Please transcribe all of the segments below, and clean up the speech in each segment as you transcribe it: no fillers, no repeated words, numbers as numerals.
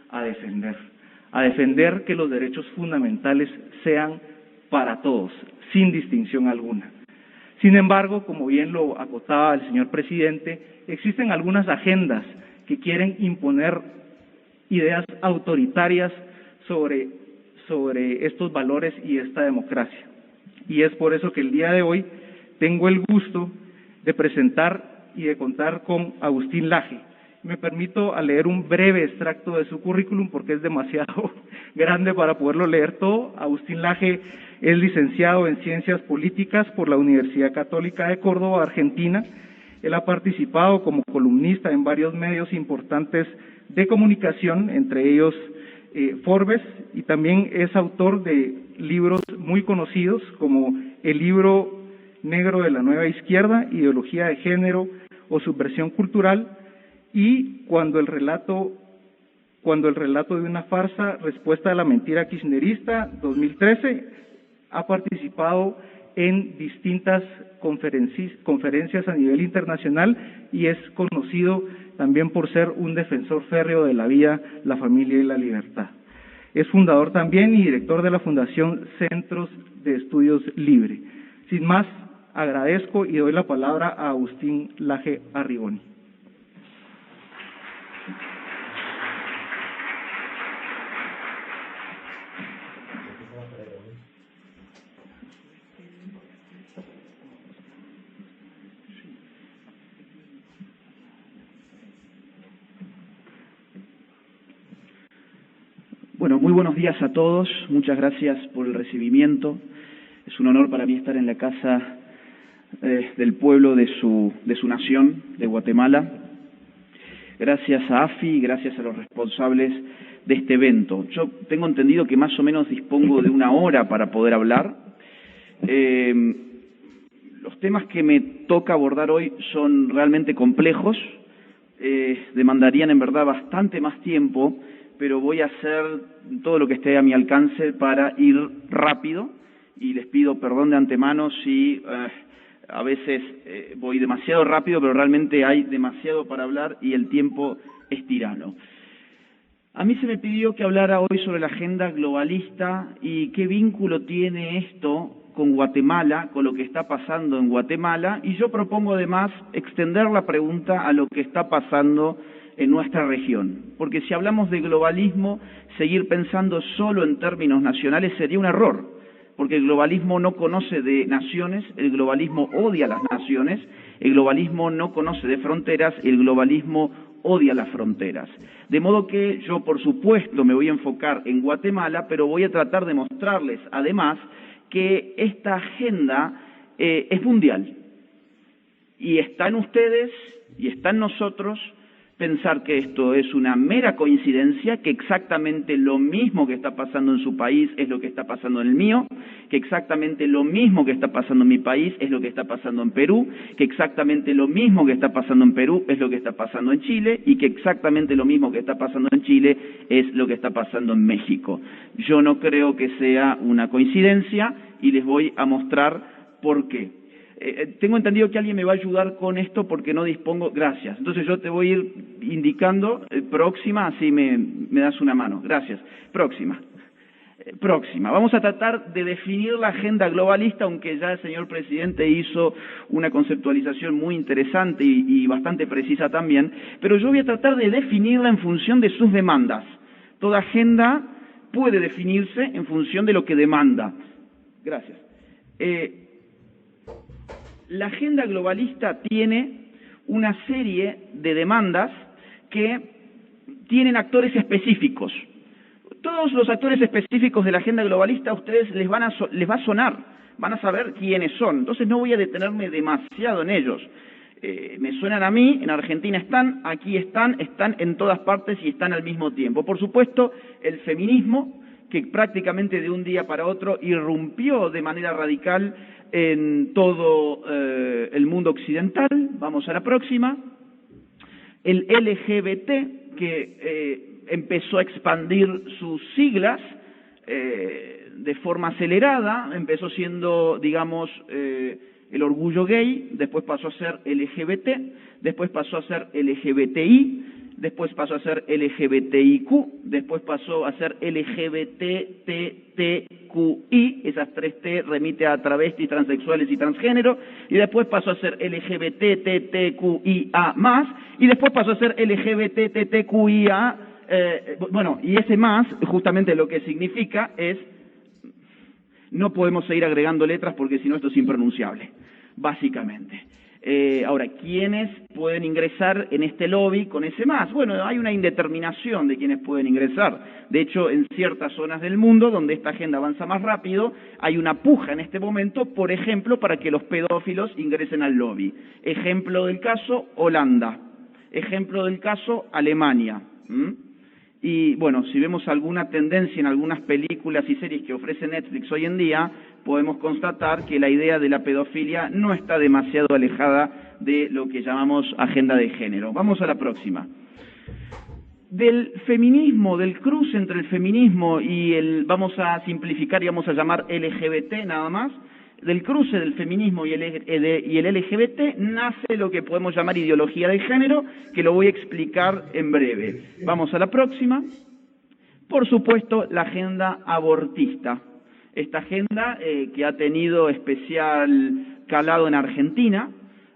a defender que los derechos fundamentales sean para todos, sin distinción alguna. Sin embargo, como bien lo acotaba el señor presidente, existen algunas agendas que quieren imponer ideas autoritarias sobre estos valores y esta democracia. Y es por eso que el día de hoy tengo el gusto de presentar y de contar con Agustín Laje. Me permito a leer un breve extracto de su currículum porque es demasiado grande para poderlo leer todo. Agustín Laje es licenciado en Ciencias Políticas por la Universidad Católica de Córdoba, Argentina. Él ha participado como columnista en varios medios importantes de comunicación, entre ellos Forbes, y también es autor de libros muy conocidos como el libro negro de la nueva izquierda, ideología de género o subversión cultural, y cuando el relato de una farsa, respuesta a la mentira kirchnerista, 2013, ha participado en distintas conferencias a nivel internacional y es conocido también por ser un defensor férreo de la vida, la familia y la libertad. Es fundador también y director de la Fundación Centros de Estudios Libre. Sin más, agradezco y doy la palabra a Agustín Laje Arrigoni. Bueno, muy buenos días a todos. Muchas gracias por el recibimiento. Es un honor para mí estar en la casa del pueblo de su nación, de Guatemala. Gracias a AFI, gracias a los responsables de este evento. Yo tengo entendido que más o menos dispongo de 1 hora para poder hablar. Los temas que me toca abordar hoy son realmente complejos, demandarían en verdad bastante más tiempo, pero voy a hacer todo lo que esté a mi alcance para ir rápido y les pido perdón de antemano si a veces voy demasiado rápido, pero realmente hay demasiado para hablar y el tiempo es tirano. A mí se me pidió que hablara hoy sobre la agenda globalista y qué vínculo tiene esto con Guatemala, con lo que está pasando en Guatemala, y yo propongo además extender la pregunta a lo que está pasando en nuestra región, porque si hablamos de globalismo, seguir pensando solo en términos nacionales sería un error, porque el globalismo no conoce de naciones, el globalismo odia las naciones, el globalismo no conoce de fronteras, el globalismo odia las fronteras. De modo que yo, por supuesto, me voy a enfocar en Guatemala, pero voy a tratar de mostrarles, además, que esta agenda es mundial, y está en ustedes, y está en nosotros, pensar que esto es una mera coincidencia, que exactamente lo mismo que está pasando en su país es lo que está pasando en el mío, que exactamente lo mismo que está pasando en mi país es lo que está pasando en Perú, que exactamente lo mismo que está pasando en Perú es lo que está pasando en Chile y que exactamente lo mismo que está pasando en Chile es lo que está pasando en México. Yo no creo que sea una coincidencia y les voy a mostrar por qué. Tengo entendido que alguien me va a ayudar con esto porque no dispongo. Gracias. Entonces yo te voy a ir indicando próxima, así me das una mano. Gracias. Próxima. Vamos a tratar de definir la agenda globalista, aunque ya el señor presidente hizo una conceptualización muy interesante y bastante precisa también, pero yo voy a tratar de definirla en función de sus demandas. Toda agenda puede definirse en función de lo que demanda. Gracias. La agenda globalista tiene una serie de demandas que tienen actores específicos. Todos los actores específicos de la agenda globalista a ustedes les va a sonar, van a saber quiénes son. Entonces no voy a detenerme demasiado en ellos. Me suenan a mí, en Argentina están, aquí están en todas partes y están al mismo tiempo. Por supuesto, el feminismo, que prácticamente de un día para otro irrumpió de manera radical en todo el mundo occidental. Vamos a la próxima. El LGBT, que empezó a expandir sus siglas de forma acelerada, empezó siendo, digamos, el orgullo gay, después pasó a ser LGBT, después pasó a ser LGBTI, después pasó a ser LGBTIQ, después pasó a ser LGBTTTQI, esas 3 T remite a travestis, transexuales y transgénero, y después pasó a ser LGBTTTQIA+, y después pasó a ser LGBTTTQIA, y ese más, justamente lo que significa es, no podemos seguir agregando letras porque si no esto es impronunciable, básicamente. Ahora, ¿quiénes pueden ingresar en este lobby con ese más? Bueno, hay una indeterminación de quiénes pueden ingresar. De hecho, en ciertas zonas del mundo donde esta agenda avanza más rápido, hay una puja en este momento, por ejemplo, para que los pedófilos ingresen al lobby. Ejemplo del caso, Holanda. Ejemplo del caso, Alemania. Y bueno, si vemos alguna tendencia en algunas películas y series que ofrece Netflix hoy en día, podemos constatar que la idea de la pedofilia no está demasiado alejada de lo que llamamos agenda de género. Vamos a la próxima. Del feminismo, del cruce entre el feminismo y vamos a simplificar y vamos a llamar LGBT nada más, del cruce del feminismo y el LGBT nace lo que podemos llamar ideología de género, que lo voy a explicar en breve. Vamos a la próxima. Por supuesto, la agenda abortista. Esta agenda que ha tenido especial calado en Argentina,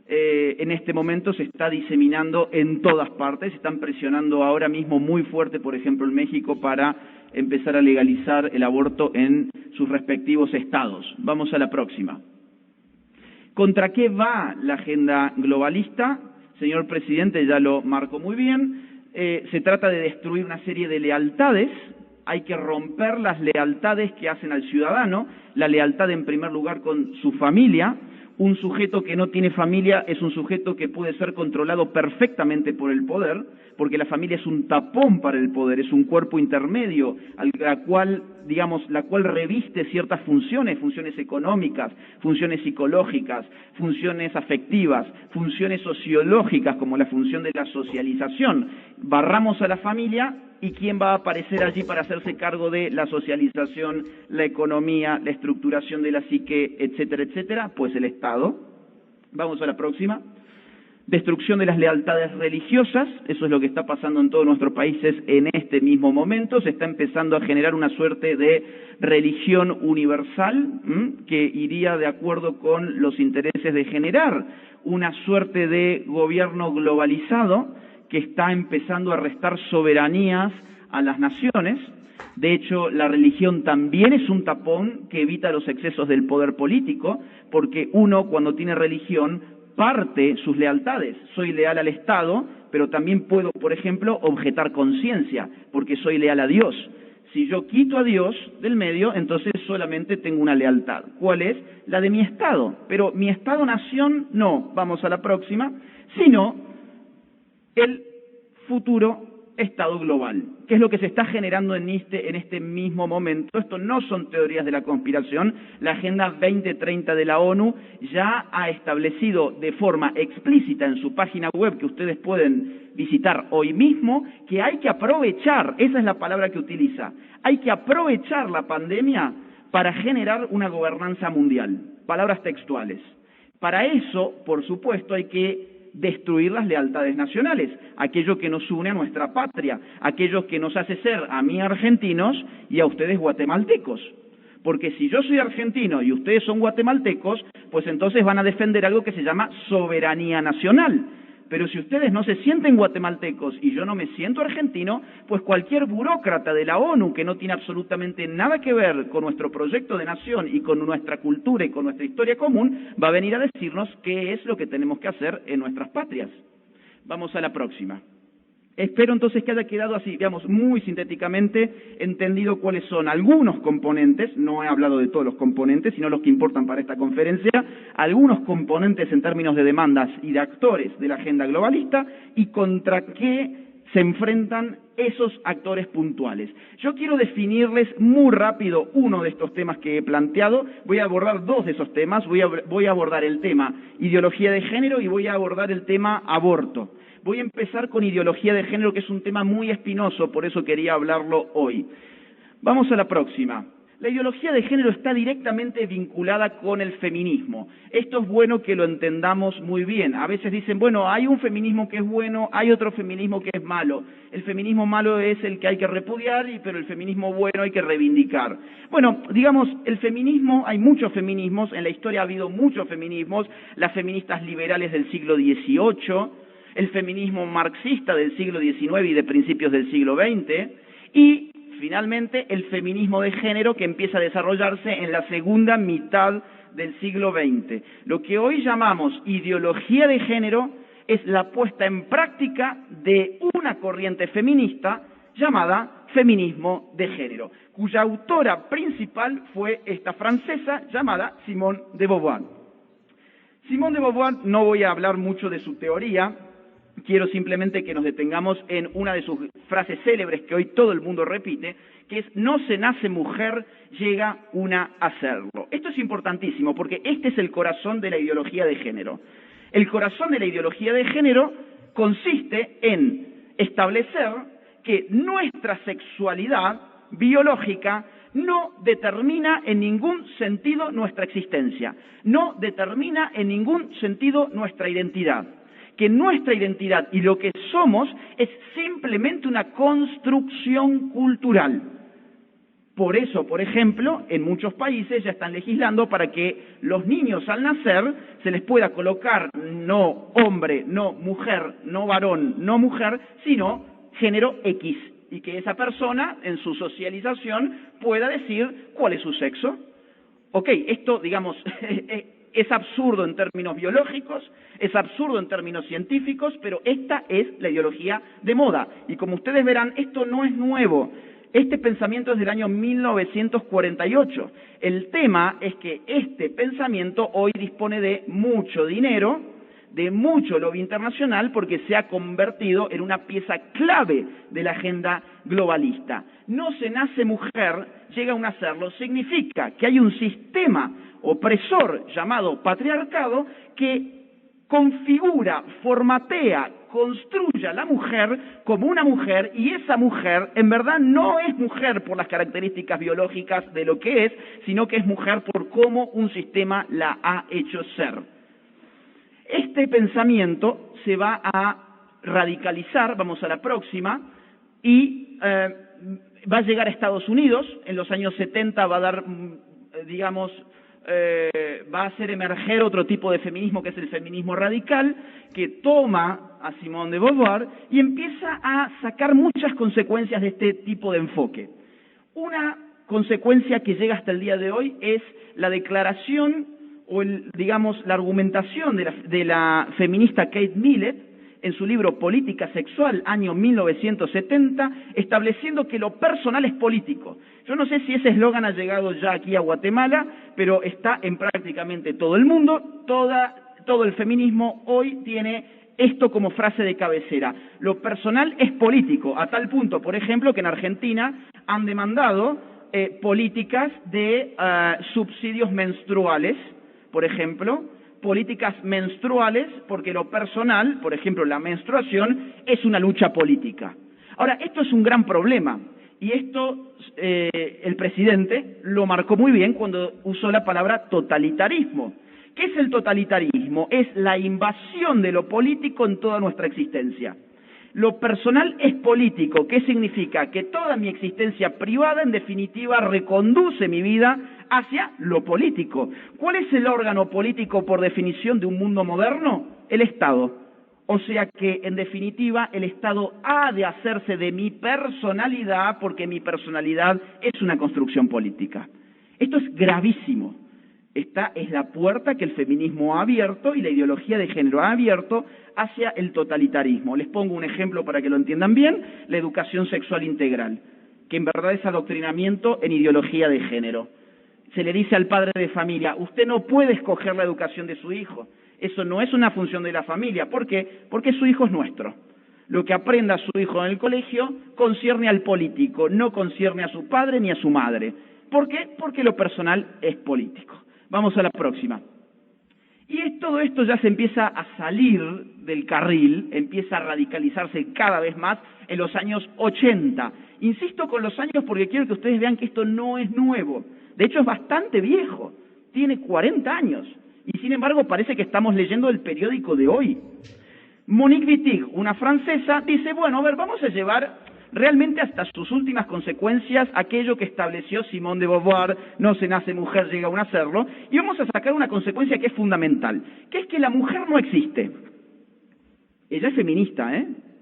en este momento se está diseminando en todas partes, se están presionando ahora mismo muy fuerte, por ejemplo, en México, para empezar a legalizar el aborto en sus respectivos estados. Vamos a la próxima. ¿Contra qué va la agenda globalista? Señor presidente, ya lo marcó muy bien. Se trata de destruir una serie de lealtades. Hay que romper las lealtades que hacen al ciudadano, la lealtad en primer lugar con su familia. Un sujeto que no tiene familia es un sujeto que puede ser controlado perfectamente por el poder, porque la familia es un tapón para el poder, es un cuerpo intermedio, la cual reviste ciertas funciones económicas, funciones psicológicas, funciones afectivas, funciones sociológicas, como la función de la socialización. Barramos a la familia, ¿y quién va a aparecer allí para hacerse cargo de la socialización, la economía, la estructuración de la psique, etcétera, etcétera? Pues el Estado. Vamos a la próxima. Destrucción de las lealtades religiosas, eso es lo que está pasando en todos nuestros países en este mismo momento. Se está empezando a generar una suerte de religión universal que iría de acuerdo con los intereses de generar una suerte de gobierno globalizado que está empezando a restar soberanías a las naciones. De hecho, la religión también es un tapón que evita los excesos del poder político, porque uno, cuando tiene religión, parte sus lealtades. Soy leal al Estado, pero también puedo, por ejemplo, objetar conciencia, porque soy leal a Dios. Si yo quito a Dios del medio, entonces solamente tengo una lealtad. ¿Cuál es? La de mi Estado. Pero mi Estado-nación no, vamos a la próxima, sino el futuro Estado global, que es lo que se está generando en este mismo momento. Esto no son teorías de la conspiración. La Agenda 2030 de la ONU ya ha establecido de forma explícita en su página web, que ustedes pueden visitar hoy mismo, que hay que aprovechar, esa es la palabra que utiliza, hay que aprovechar la pandemia para generar una gobernanza mundial. Palabras textuales. Para eso, por supuesto, hay que destruir las lealtades nacionales, aquello que nos une a nuestra patria, aquello que nos hace ser a mí argentinos y a ustedes guatemaltecos. Porque si yo soy argentino y ustedes son guatemaltecos, pues entonces van a defender algo que se llama soberanía nacional. Pero si ustedes no se sienten guatemaltecos y yo no me siento argentino, pues cualquier burócrata de la ONU que no tiene absolutamente nada que ver con nuestro proyecto de nación y con nuestra cultura y con nuestra historia común, va a venir a decirnos qué es lo que tenemos que hacer en nuestras patrias. Vamos a la próxima. Espero entonces que haya quedado así, digamos, muy sintéticamente entendido cuáles son algunos componentes, no he hablado de todos los componentes, sino los que importan para esta conferencia, algunos componentes en términos de demandas y de actores de la agenda globalista y contra qué se enfrentan esos actores puntuales. Yo quiero definirles muy rápido uno de estos temas que he planteado, voy a abordar dos de esos temas, voy a abordar el tema ideología de género y voy a abordar el tema aborto. Voy a empezar con ideología de género, que es un tema muy espinoso, por eso quería hablarlo hoy. Vamos a la próxima. La ideología de género está directamente vinculada con el feminismo. Esto es bueno que lo entendamos muy bien. A veces dicen, bueno, hay un feminismo que es bueno, hay otro feminismo que es malo. El feminismo malo es el que hay que repudiar, pero el feminismo bueno hay que reivindicar. Bueno, digamos, el feminismo, hay muchos feminismos, en la historia ha habido muchos feminismos, las feministas liberales del siglo XVIII, el feminismo marxista del siglo XIX y de principios del siglo XX, y finalmente el feminismo de género que empieza a desarrollarse en la segunda mitad del siglo XX. Lo que hoy llamamos ideología de género es la puesta en práctica de una corriente feminista llamada feminismo de género, cuya autora principal fue esta francesa llamada Simone de Beauvoir. Simone de Beauvoir, no voy a hablar mucho de su teoría, quiero simplemente que nos detengamos en una de sus frases célebres que hoy todo el mundo repite, que es: no se nace mujer, llega una a serlo. Esto es importantísimo porque este es el corazón de la ideología de género. El corazón de la ideología de género consiste en establecer que nuestra sexualidad biológica no determina en ningún sentido nuestra existencia, no determina en ningún sentido nuestra identidad, que nuestra identidad y lo que somos es simplemente una construcción cultural. Por eso, por ejemplo, en muchos países ya están legislando para que los niños al nacer se les pueda colocar no hombre, no mujer, no varón, no mujer, sino género X, y que esa persona en su socialización pueda decir cuál es su sexo. Ok, esto, digamos, es absurdo en términos biológicos, es absurdo en términos científicos, pero esta es la ideología de moda. Y como ustedes verán, esto no es nuevo. Este pensamiento es del año 1948. El tema es que este pensamiento hoy dispone de mucho dinero, de mucho lobby internacional, porque se ha convertido en una pieza clave de la agenda globalista. No se nace mujer, llega a un nacerlo, significa que hay un sistema opresor llamado patriarcado que configura, formatea, construye a la mujer como una mujer, y esa mujer en verdad no es mujer por las características biológicas de lo que es, sino que es mujer por cómo un sistema la ha hecho ser. Este pensamiento se va a radicalizar, vamos a la próxima, y va a llegar a Estados Unidos. En los años 70 va a dar, digamos, va a hacer emerger otro tipo de feminismo, que es el feminismo radical, que toma a Simone de Beauvoir y empieza a sacar muchas consecuencias de este tipo de enfoque. Una consecuencia que llega hasta el día de hoy es la declaración o digamos, la argumentación de la feminista Kate Millett en su libro Política Sexual, año 1970, estableciendo que lo personal es político. Yo no sé si ese eslogan ha llegado ya aquí a Guatemala, pero está en prácticamente todo el mundo. Todo el feminismo hoy tiene esto como frase de cabecera. Lo personal es político, a tal punto, por ejemplo, que en Argentina han demandado políticas de subsidios menstruales, por ejemplo, políticas menstruales, porque lo personal, por ejemplo, la menstruación, es una lucha política. Ahora, esto es un gran problema, y esto el presidente lo marcó muy bien cuando usó la palabra totalitarismo. ¿Qué es el totalitarismo? Es la invasión de lo político en toda nuestra existencia. Lo personal es político. ¿Qué significa? Que toda mi existencia privada, en definitiva, reconduce mi vida hacia lo político. ¿Cuál es el órgano político por definición de un mundo moderno? El Estado. O sea que, en definitiva, el Estado ha de hacerse de mi personalidad, porque mi personalidad es una construcción política. Esto es gravísimo. Esta es la puerta que el feminismo ha abierto y la ideología de género ha abierto hacia el totalitarismo. Les pongo un ejemplo para que lo entiendan bien: la educación sexual integral, que en verdad es adoctrinamiento en ideología de género. Se le dice al padre de familia: usted no puede escoger la educación de su hijo, eso no es una función de la familia. ¿Por qué? Porque su hijo es nuestro. Lo que aprenda su hijo en el colegio concierne al político, no concierne a su padre ni a su madre. ¿Por qué? Porque lo personal es político. Vamos a la próxima. Y todo esto ya se empieza a salir del carril, empieza a radicalizarse cada vez más en los años 80. Insisto con los años porque quiero que ustedes vean que esto no es nuevo. De hecho, es bastante viejo. Tiene 40 años. Y sin embargo, parece que estamos leyendo el periódico de hoy. Monique Wittig, una francesa, dice, bueno, a ver, vamos a llevar realmente hasta sus últimas consecuencias aquello que estableció Simone de Beauvoir, no se nace mujer, llega a nacerlo, y vamos a sacar una consecuencia que es fundamental, que es que la mujer no existe. Ella es feminista,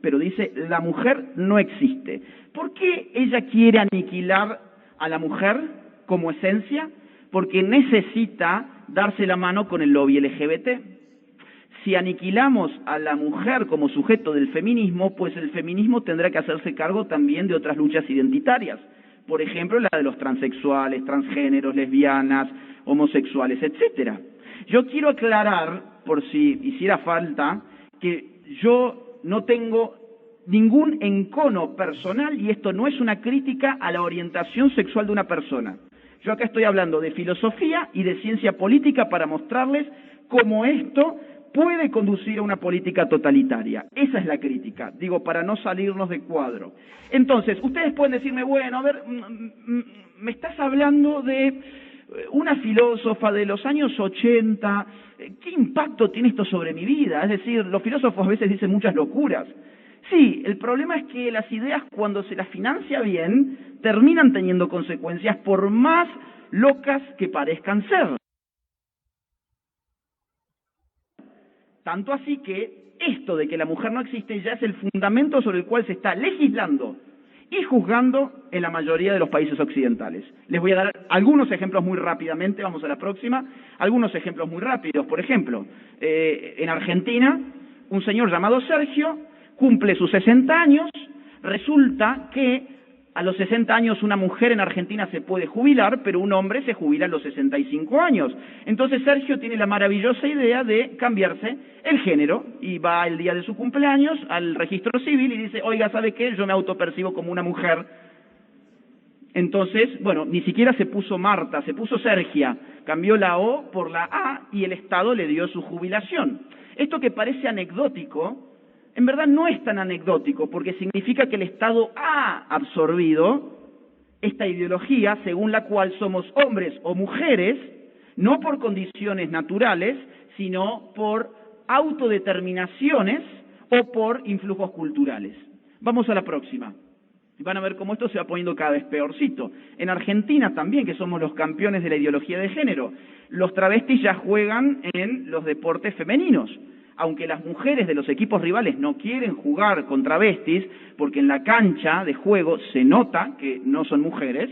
pero dice, la mujer no existe. ¿Por qué ella quiere aniquilar a la mujer como esencia? Porque necesita darse la mano con el lobby LGBT. Si aniquilamos a la mujer como sujeto del feminismo, pues el feminismo tendrá que hacerse cargo también de otras luchas identitarias. Por ejemplo, la de los transexuales, transgéneros, lesbianas, homosexuales, etcétera. Yo quiero aclarar, por si hiciera falta, que yo no tengo ningún encono personal y esto no es una crítica a la orientación sexual de una persona. Yo acá estoy hablando de filosofía y de ciencia política para mostrarles cómo esto puede conducir a una política totalitaria. Esa es la crítica, digo, para no salirnos de cuadro. Entonces, ustedes pueden decirme, bueno, a ver, me estás hablando de una filósofa de los años 80, ¿qué impacto tiene esto sobre mi vida? Es decir, los filósofos a veces dicen muchas locuras. Sí, el problema es que las ideas, cuando se las financia bien, terminan teniendo consecuencias por más locas que parezcan ser. Tanto así que esto de que la mujer no existe ya es el fundamento sobre el cual se está legislando y juzgando en la mayoría de los países occidentales. Les voy a dar algunos ejemplos muy rápidamente, vamos a la próxima, algunos ejemplos muy rápidos. Por ejemplo, en Argentina, un señor llamado Sergio cumple sus 60 años, resulta que a los 60 años una mujer en Argentina se puede jubilar, pero un hombre se jubila a los 65 años. Entonces Sergio tiene la maravillosa idea de cambiarse el género y va el día de su cumpleaños al registro civil y dice, oiga, ¿sabe qué? Yo me autopercibo como una mujer. Entonces, bueno, ni siquiera se puso Marta, se puso Sergia, cambió la O por la A y el Estado le dio su jubilación. Esto que parece anecdótico, en verdad no es tan anecdótico, porque significa que el Estado ha absorbido esta ideología según la cual somos hombres o mujeres, no por condiciones naturales, sino por autodeterminaciones o por influjos culturales. Vamos a la próxima. Van a ver cómo esto se va poniendo cada vez peorcito. En Argentina también, que somos los campeones de la ideología de género, los travestis ya juegan en los deportes femeninos. Aunque las mujeres de los equipos rivales no quieren jugar con travestis, porque en la cancha de juego se nota que no son mujeres,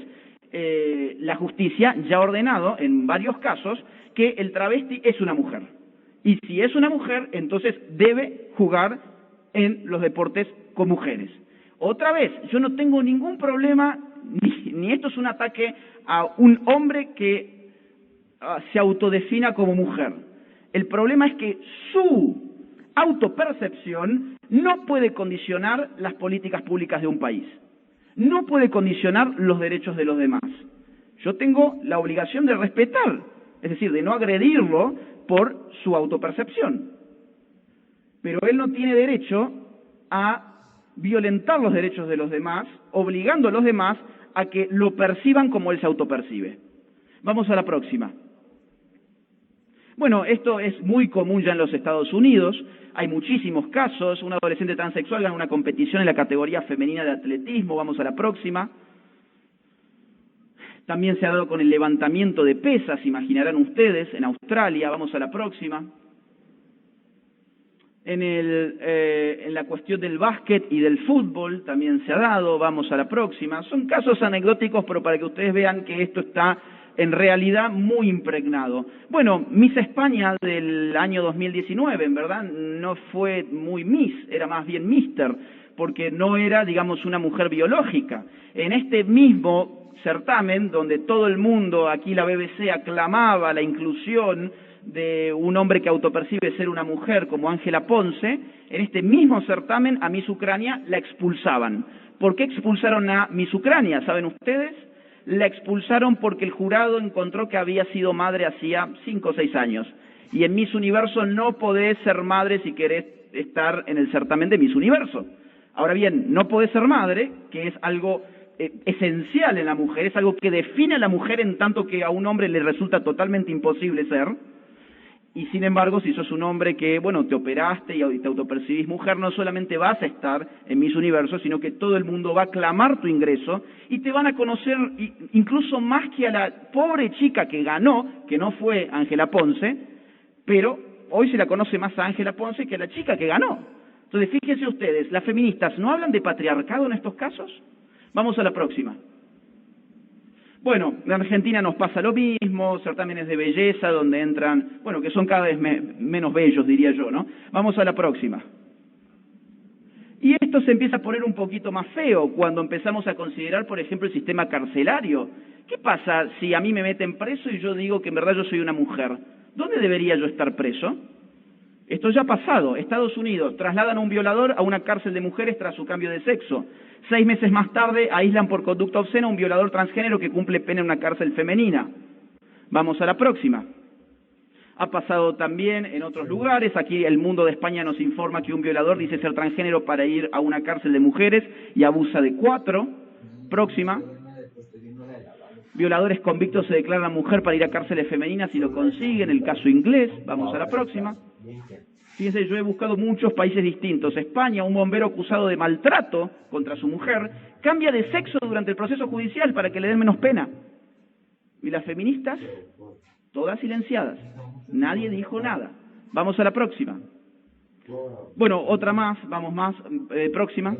la justicia ya ha ordenado, en varios casos, que el travesti es una mujer. Y si es una mujer, entonces debe jugar en los deportes con mujeres. Otra vez, yo no tengo ningún problema, ni esto es un ataque a un hombre que se autodefina como mujer. El problema es que su autopercepción no puede condicionar las políticas públicas de un país. No puede condicionar los derechos de los demás. Yo tengo la obligación de respetar, es decir, de no agredirlo por su autopercepción. Pero él no tiene derecho a violentar los derechos de los demás, obligando a los demás a que lo perciban como él se autopercibe. Vamos a la próxima. Bueno, esto es muy común ya en los Estados Unidos, hay muchísimos casos, un adolescente transexual gana una competición en la categoría femenina de atletismo, vamos a la próxima. También se ha dado con el levantamiento de pesas, imaginarán ustedes, en Australia, vamos a la próxima. En la cuestión del básquet y del fútbol también se ha dado, vamos a la próxima. Son casos anecdóticos, pero para que ustedes vean que esto está en realidad muy impregnado. Bueno, Miss España del año 2019, en verdad, no fue muy Miss, era más bien Mister, porque no era, digamos, una mujer biológica. En este mismo certamen, donde todo el mundo, aquí la BBC, aclamaba la inclusión de un hombre que autopercibe ser una mujer como Ángela Ponce, en este mismo certamen a Miss Ucrania la expulsaban. ¿Por qué expulsaron a Miss Ucrania? ¿Saben ustedes? la expulsaron porque el jurado encontró que había sido madre hacía 5 o 6 años. Y en Miss Universo no podés ser madre si querés estar en el certamen de Miss Universo. Ahora bien, no podés ser madre, que es algo esencial en la mujer, es algo que define a la mujer en tanto que a un hombre le resulta totalmente imposible ser. Y sin embargo, si sos un hombre que, bueno, te operaste y te autopercibís mujer, no solamente vas a estar en Miss Universo, sino que todo el mundo va a aclamar tu ingreso y te van a conocer incluso más que a la pobre chica que ganó, que no fue Ángela Ponce, pero hoy se la conoce más a Ángela Ponce que a la chica que ganó. Entonces, fíjense ustedes, las feministas no hablan de patriarcado en estos casos. Vamos a la próxima. Bueno, en Argentina nos pasa lo mismo, certámenes de belleza donde entran, bueno, que son cada vez menos bellos, diría yo, ¿no? Vamos a la próxima. Y esto se empieza a poner un poquito más feo cuando empezamos a considerar, por ejemplo, el sistema carcelario. ¿Qué pasa si a mí me meten preso y yo digo que en verdad yo soy una mujer? ¿Dónde debería yo estar preso? Esto ya ha pasado. Estados Unidos trasladan a un violador a una cárcel de mujeres tras su cambio de sexo. 6 meses más tarde aíslan por conducta obscena a un violador transgénero que cumple pena en una cárcel femenina. Vamos a la próxima. Ha pasado también en otros lugares. Aquí El Mundo de España nos informa que un violador dice ser transgénero para ir a una cárcel de mujeres y abusa de 4. Próxima. Violadores convictos se declaran mujer para ir a cárceles femeninas y lo consiguen. El caso inglés. Vamos a la próxima. Fíjense, yo he buscado muchos países distintos. España, un bombero acusado de maltrato contra su mujer, cambia de sexo durante el proceso judicial para que le den menos pena. Y las feministas, todas silenciadas. Nadie dijo nada. Vamos a la próxima. Bueno, otra más, vamos más, próxima.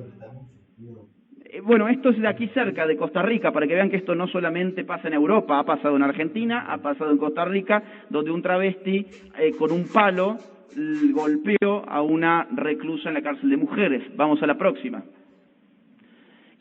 Bueno, esto es de aquí cerca, de Costa Rica, para que vean que esto no solamente pasa en Europa, ha pasado en Argentina, ha pasado en Costa Rica, donde un travesti con un palo golpeó a una reclusa en la cárcel de mujeres. Vamos a la próxima.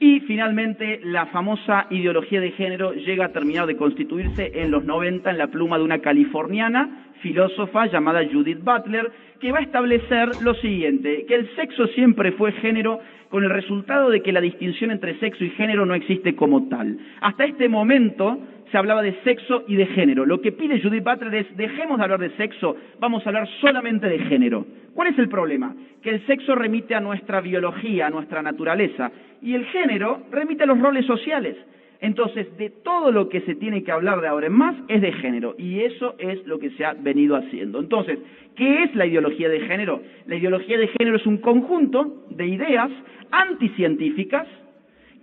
Y finalmente, la famosa ideología de género llega a terminar de constituirse en los 90 en la pluma de una californiana filósofa llamada Judith Butler, que va a establecer lo siguiente, que el sexo siempre fue género, con el resultado de que la distinción entre sexo y género no existe como tal. Hasta este momento se hablaba de sexo y de género. Lo que pide Judith Butler es, dejemos de hablar de sexo, vamos a hablar solamente de género. ¿Cuál es el problema? Que el sexo remite a nuestra biología, a nuestra naturaleza, y el género remite a los roles sociales. Entonces, de todo lo que se tiene que hablar de ahora en más es de género, y eso es lo que se ha venido haciendo. Entonces, ¿qué es la ideología de género? La ideología de género es un conjunto de ideas anticientíficas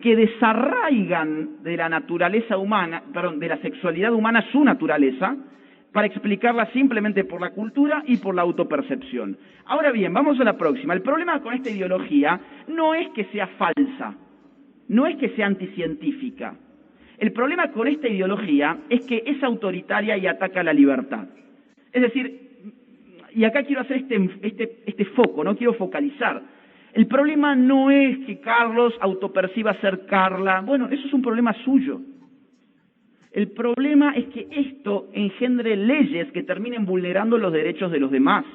que desarraigan de la naturaleza humana, de la sexualidad humana su naturaleza, para explicarla simplemente por la cultura y por la autopercepción. Ahora bien, vamos a la próxima. El problema con esta ideología no es que sea falsa, no es que sea anticientífica. El problema con esta ideología es que es autoritaria y ataca la libertad. Es decir, y acá quiero hacer este foco, no quiero focalizar. El problema no es que Carlos autoperciba ser Carla. Bueno, eso es un problema suyo. El problema es que esto engendre leyes que terminen vulnerando los derechos de los demás.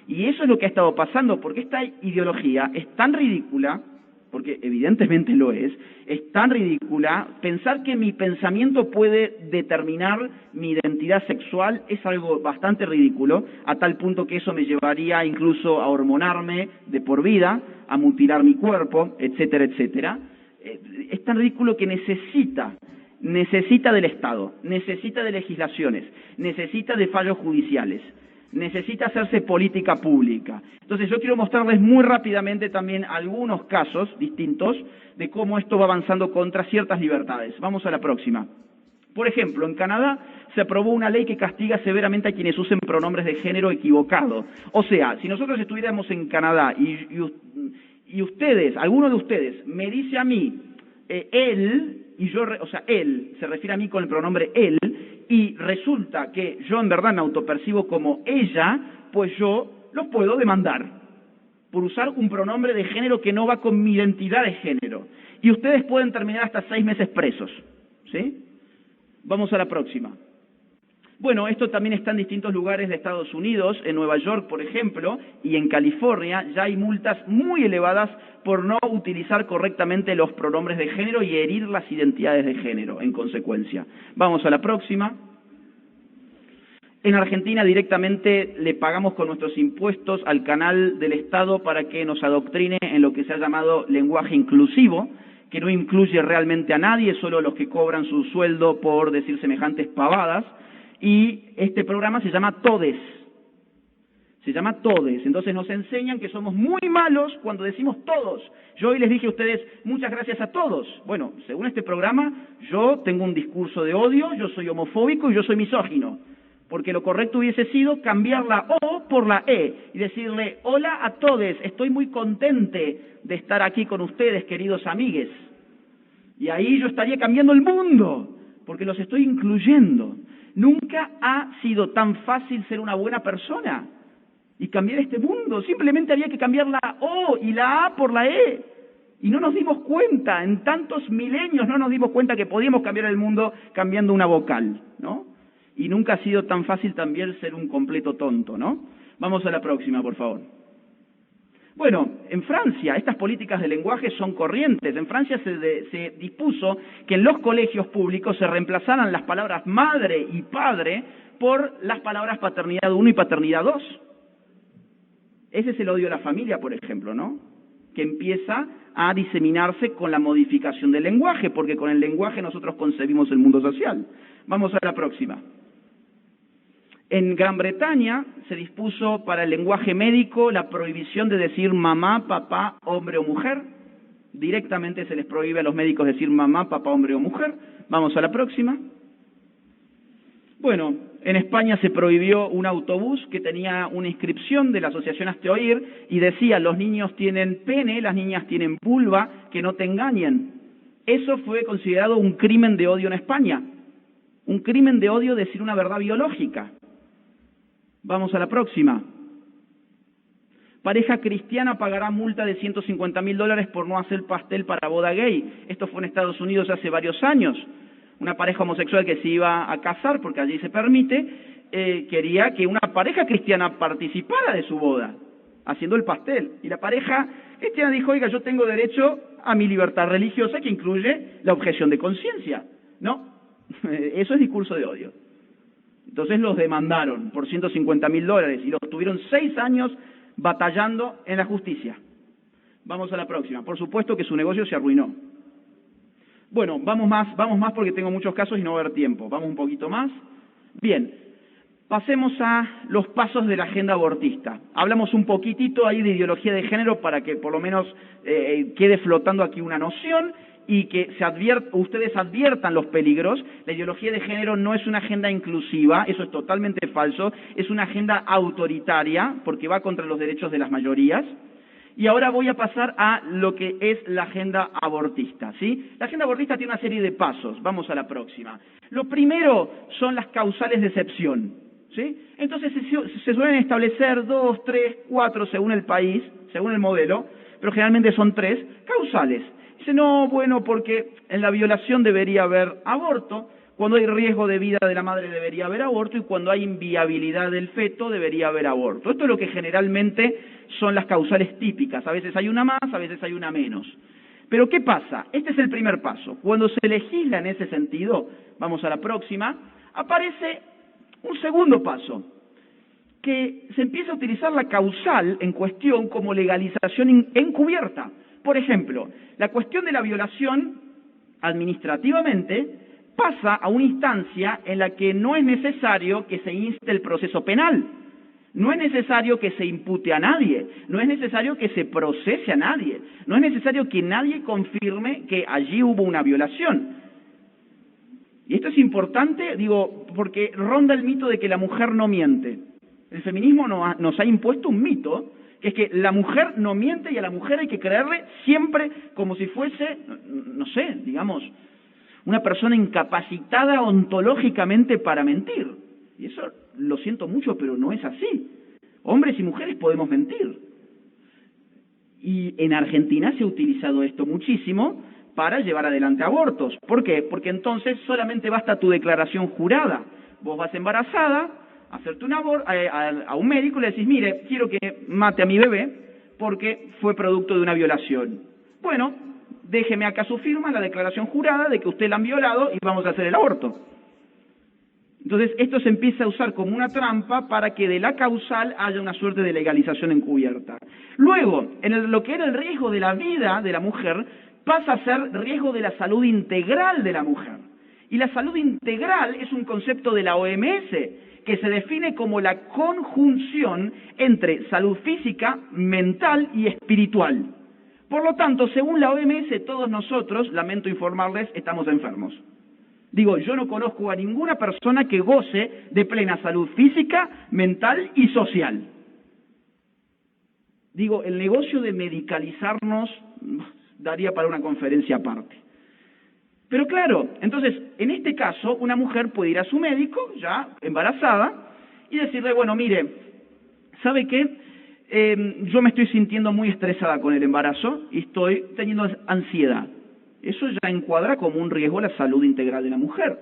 Y eso es lo que ha estado pasando, porque esta ideología es tan ridícula, porque evidentemente lo es tan ridícula, pensar que mi pensamiento puede determinar mi identidad sexual es algo bastante ridículo, a tal punto que eso me llevaría incluso a hormonarme de por vida, a mutilar mi cuerpo, etcétera, etcétera. Es tan ridículo que necesita del Estado, necesita de legislaciones, necesita de fallos judiciales, necesita hacerse política pública. Entonces yo quiero mostrarles muy rápidamente también algunos casos distintos de cómo esto va avanzando contra ciertas libertades. Vamos a la próxima. Por ejemplo, en Canadá se aprobó una ley que castiga severamente a quienes usen pronombres de género equivocado. O sea, si nosotros estuviéramos en Canadá y ustedes, alguno de ustedes, me dice a mí, él, y yo, o sea, él, se refiere a mí con el pronombre él, y resulta que yo en verdad me autopercibo como ella, pues yo los puedo demandar por usar un pronombre de género que no va con mi identidad de género. Y ustedes pueden terminar hasta 6 meses presos, ¿sí? Vamos a la próxima. Bueno, esto también está en distintos lugares de Estados Unidos, en Nueva York, por ejemplo, y en California ya hay multas muy elevadas por no utilizar correctamente los pronombres de género y herir las identidades de género, en consecuencia. Vamos a la próxima. En Argentina directamente le pagamos con nuestros impuestos al canal del Estado para que nos adoctrine en lo que se ha llamado lenguaje inclusivo, que no incluye realmente a nadie, solo los que cobran su sueldo por decir semejantes pavadas. Y este programa se llama TODES. Se llama TODES. Entonces nos enseñan que somos muy malos cuando decimos todos. Yo hoy les dije a ustedes muchas gracias a todos. Bueno, según este programa, yo tengo un discurso de odio, yo soy homofóbico y yo soy misógino. Porque lo correcto hubiese sido cambiar la O por la E y decirle, hola a todes, estoy muy contente de estar aquí con ustedes, queridos amigues. Y ahí yo estaría cambiando el mundo, porque los estoy incluyendo. Nunca ha sido tan fácil ser una buena persona y cambiar este mundo. Simplemente había que cambiar la O y la A por la E. Y no nos dimos cuenta, en tantos milenios no nos dimos cuenta que podíamos cambiar el mundo cambiando una vocal, ¿no? Y nunca ha sido tan fácil también ser un completo tonto, ¿no? Vamos a la próxima, por favor. Bueno, en Francia estas políticas de lenguaje son corrientes. En Francia se dispuso que en los colegios públicos se reemplazaran las palabras madre y padre por las palabras paternidad 1 y paternidad 2. Ese es el odio a la familia, por ejemplo, ¿no? Que empieza a diseminarse con la modificación del lenguaje, porque con el lenguaje nosotros concebimos el mundo social. Vamos a la próxima. En Gran Bretaña se dispuso para el lenguaje médico la prohibición de decir mamá, papá, hombre o mujer. Directamente se les prohíbe a los médicos decir mamá, papá, hombre o mujer. Vamos a la próxima. Bueno, en España se prohibió un autobús que tenía una inscripción de la Asociación Hazte Oír y decía, los niños tienen pene, las niñas tienen vulva, que no te engañen. Eso fue considerado un crimen de odio en España. Un crimen de odio decir una verdad biológica. Vamos a la próxima. Pareja cristiana pagará multa de $150.000 por no hacer pastel para boda gay. Esto fue en Estados Unidos hace varios años. Una pareja homosexual que se iba a casar, porque allí se permite, quería que una pareja cristiana participara de su boda, haciendo el pastel. Y la pareja cristiana dijo, oiga, yo tengo derecho a mi libertad religiosa, que incluye la objeción de conciencia. No, eso es discurso de odio. Entonces los demandaron por $150.000 y los tuvieron 6 años batallando en la justicia. Vamos a la próxima. Por supuesto que su negocio se arruinó. Bueno, vamos más porque tengo muchos casos y no va a haber tiempo. Vamos un poquito más. Bien, pasemos a los pasos de la agenda abortista. Hablamos un poquitito ahí de ideología de género para que por lo menos quede flotando aquí una noción y que ustedes adviertan los peligros. La ideología de género no es una agenda inclusiva, eso es totalmente falso, es una agenda autoritaria porque va contra los derechos de las mayorías. Y ahora voy a pasar a lo que es la agenda abortista, ¿sí? La agenda abortista tiene una serie de pasos, vamos a la próxima. Lo primero son las causales de excepción, ¿sí? Entonces se suelen establecer 2, 3, 4 según el país, según el modelo, pero generalmente son 3 causales. Dice, no, bueno, porque en la violación debería haber aborto, cuando hay riesgo de vida de la madre debería haber aborto y cuando hay inviabilidad del feto debería haber aborto. Esto es lo que generalmente son las causales típicas. A veces hay una más, a veces hay una menos. Pero ¿qué pasa? Este es el primer paso. Cuando se legisla en ese sentido, vamos a la próxima, aparece un segundo paso, que se empieza a utilizar la causal en cuestión como legalización encubierta. Por ejemplo, la cuestión de la violación administrativamente pasa a una instancia en la que no es necesario que se inste el proceso penal, no es necesario que se impute a nadie, no es necesario que se procese a nadie, no es necesario que nadie confirme que allí hubo una violación. Y esto es importante, digo, porque ronda el mito de que la mujer no miente. El feminismo nos ha impuesto un mito, que es que la mujer no miente y a la mujer hay que creerle siempre como si fuese, no sé, digamos, una persona incapacitada ontológicamente para mentir. Y eso lo siento mucho, pero no es así. Hombres y mujeres podemos mentir. Y en Argentina se ha utilizado esto muchísimo para llevar adelante abortos. ¿Por qué? Porque entonces solamente basta tu declaración jurada Vos vas embarazada a hacerte a un médico y le decís, mire, quiero que mate a mi bebé porque fue producto de una violación. Bueno, déjeme acá su firma, la declaración jurada de que usted la han violado y vamos a hacer el aborto. Entonces, esto se empieza a usar como una trampa para que de la causal haya una suerte de legalización encubierta. Luego, lo que era el riesgo de la vida de la mujer pasa a ser riesgo de la salud integral de la mujer. Y la salud integral es un concepto de la OMS que se define como la conjunción entre salud física, mental y espiritual. Por lo tanto, según la OMS, todos nosotros, lamento informarles, estamos enfermos. Digo, yo no conozco a ninguna persona que goce de plena salud física, mental y social. Digo, el negocio de medicalizarnos daría para una conferencia aparte. Pero claro, entonces, en este caso, una mujer puede ir a su médico, ya embarazada, y decirle, bueno, mire, ¿sabe qué? Yo me estoy sintiendo muy estresada con el embarazo y estoy teniendo ansiedad. Eso ya encuadra como un riesgo a la salud integral de la mujer,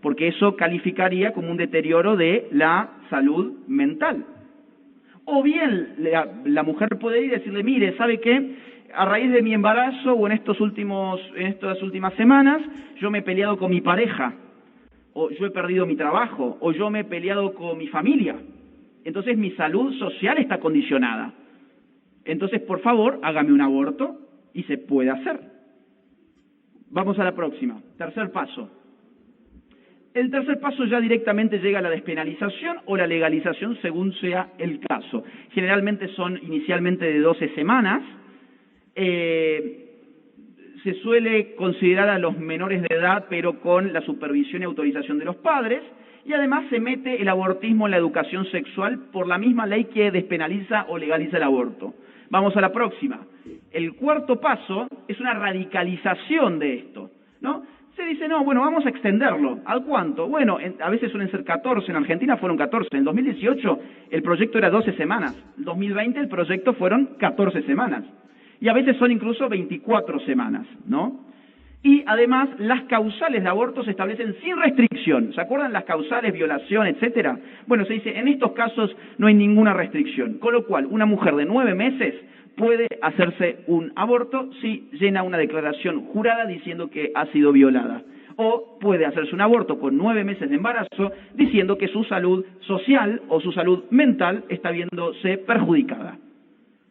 porque eso calificaría como un deterioro de la salud mental. O bien, la mujer puede ir y decirle, mire, ¿sabe qué? A raíz de mi embarazo o en estas últimas semanas, yo me he peleado con mi pareja, o yo he perdido mi trabajo, o yo me he peleado con mi familia. Entonces mi salud social está condicionada. Entonces, por favor, hágame un aborto y se puede hacer. Vamos a la próxima. Tercer paso. El tercer paso ya directamente llega a la despenalización o la legalización según sea el caso. Generalmente son inicialmente de 12 semanas. Se suele considerar a los menores de edad, pero con la supervisión y autorización de los padres, y además se mete el abortismo en la educación sexual por la misma ley que despenaliza o legaliza el aborto. Vamos a la próxima. El cuarto paso es una radicalización de esto, ¿no? Se dice, no, bueno, vamos a extenderlo. ¿A cuánto? Bueno, a veces suelen ser 14, en Argentina fueron 14, en 2018 el proyecto era 12 semanas, en 2020 el proyecto fueron 14 semanas. Y a veces son incluso 24 semanas, ¿no? Y además las causales de aborto se establecen sin restricción. ¿Se acuerdan las causales, violación, etcétera? Bueno, se dice, en estos casos no hay ninguna restricción. Con lo cual, una mujer de 9 meses puede hacerse un aborto si llena una declaración jurada diciendo que ha sido violada. O puede hacerse un aborto con 9 meses de embarazo diciendo que su salud social o su salud mental está viéndose perjudicada.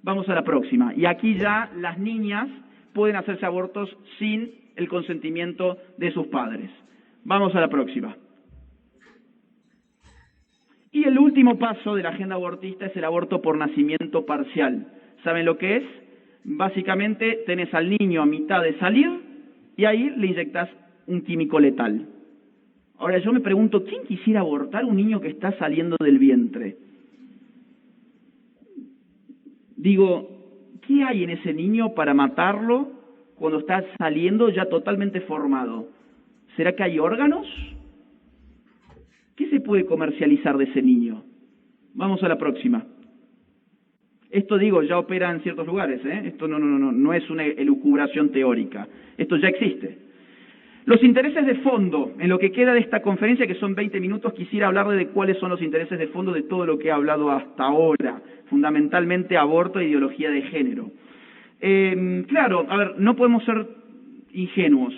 Vamos a la próxima. Y aquí ya las niñas pueden hacerse abortos sin el consentimiento de sus padres. Vamos a la próxima. Y el último paso de la agenda abortista es el aborto por nacimiento parcial. ¿Saben lo que es? Básicamente tenés al niño a mitad de salir y ahí le inyectás un químico letal. Ahora yo me pregunto, ¿quién quisiera abortar un niño que está saliendo del vientre? Digo, ¿qué hay en ese niño para matarlo cuando está saliendo ya totalmente formado? ¿Será que hay órganos? ¿Qué se puede comercializar de ese niño? Vamos a la próxima. Esto, digo, ya opera en ciertos lugares, ¿eh? Esto no es una elucubración teórica. Esto ya existe. Los intereses de fondo, en lo que queda de esta conferencia, que son 20 minutos, quisiera hablar de cuáles son los intereses de fondo de todo lo que he hablado hasta ahora, fundamentalmente aborto e ideología de género. Claro, a ver, no podemos ser ingenuos.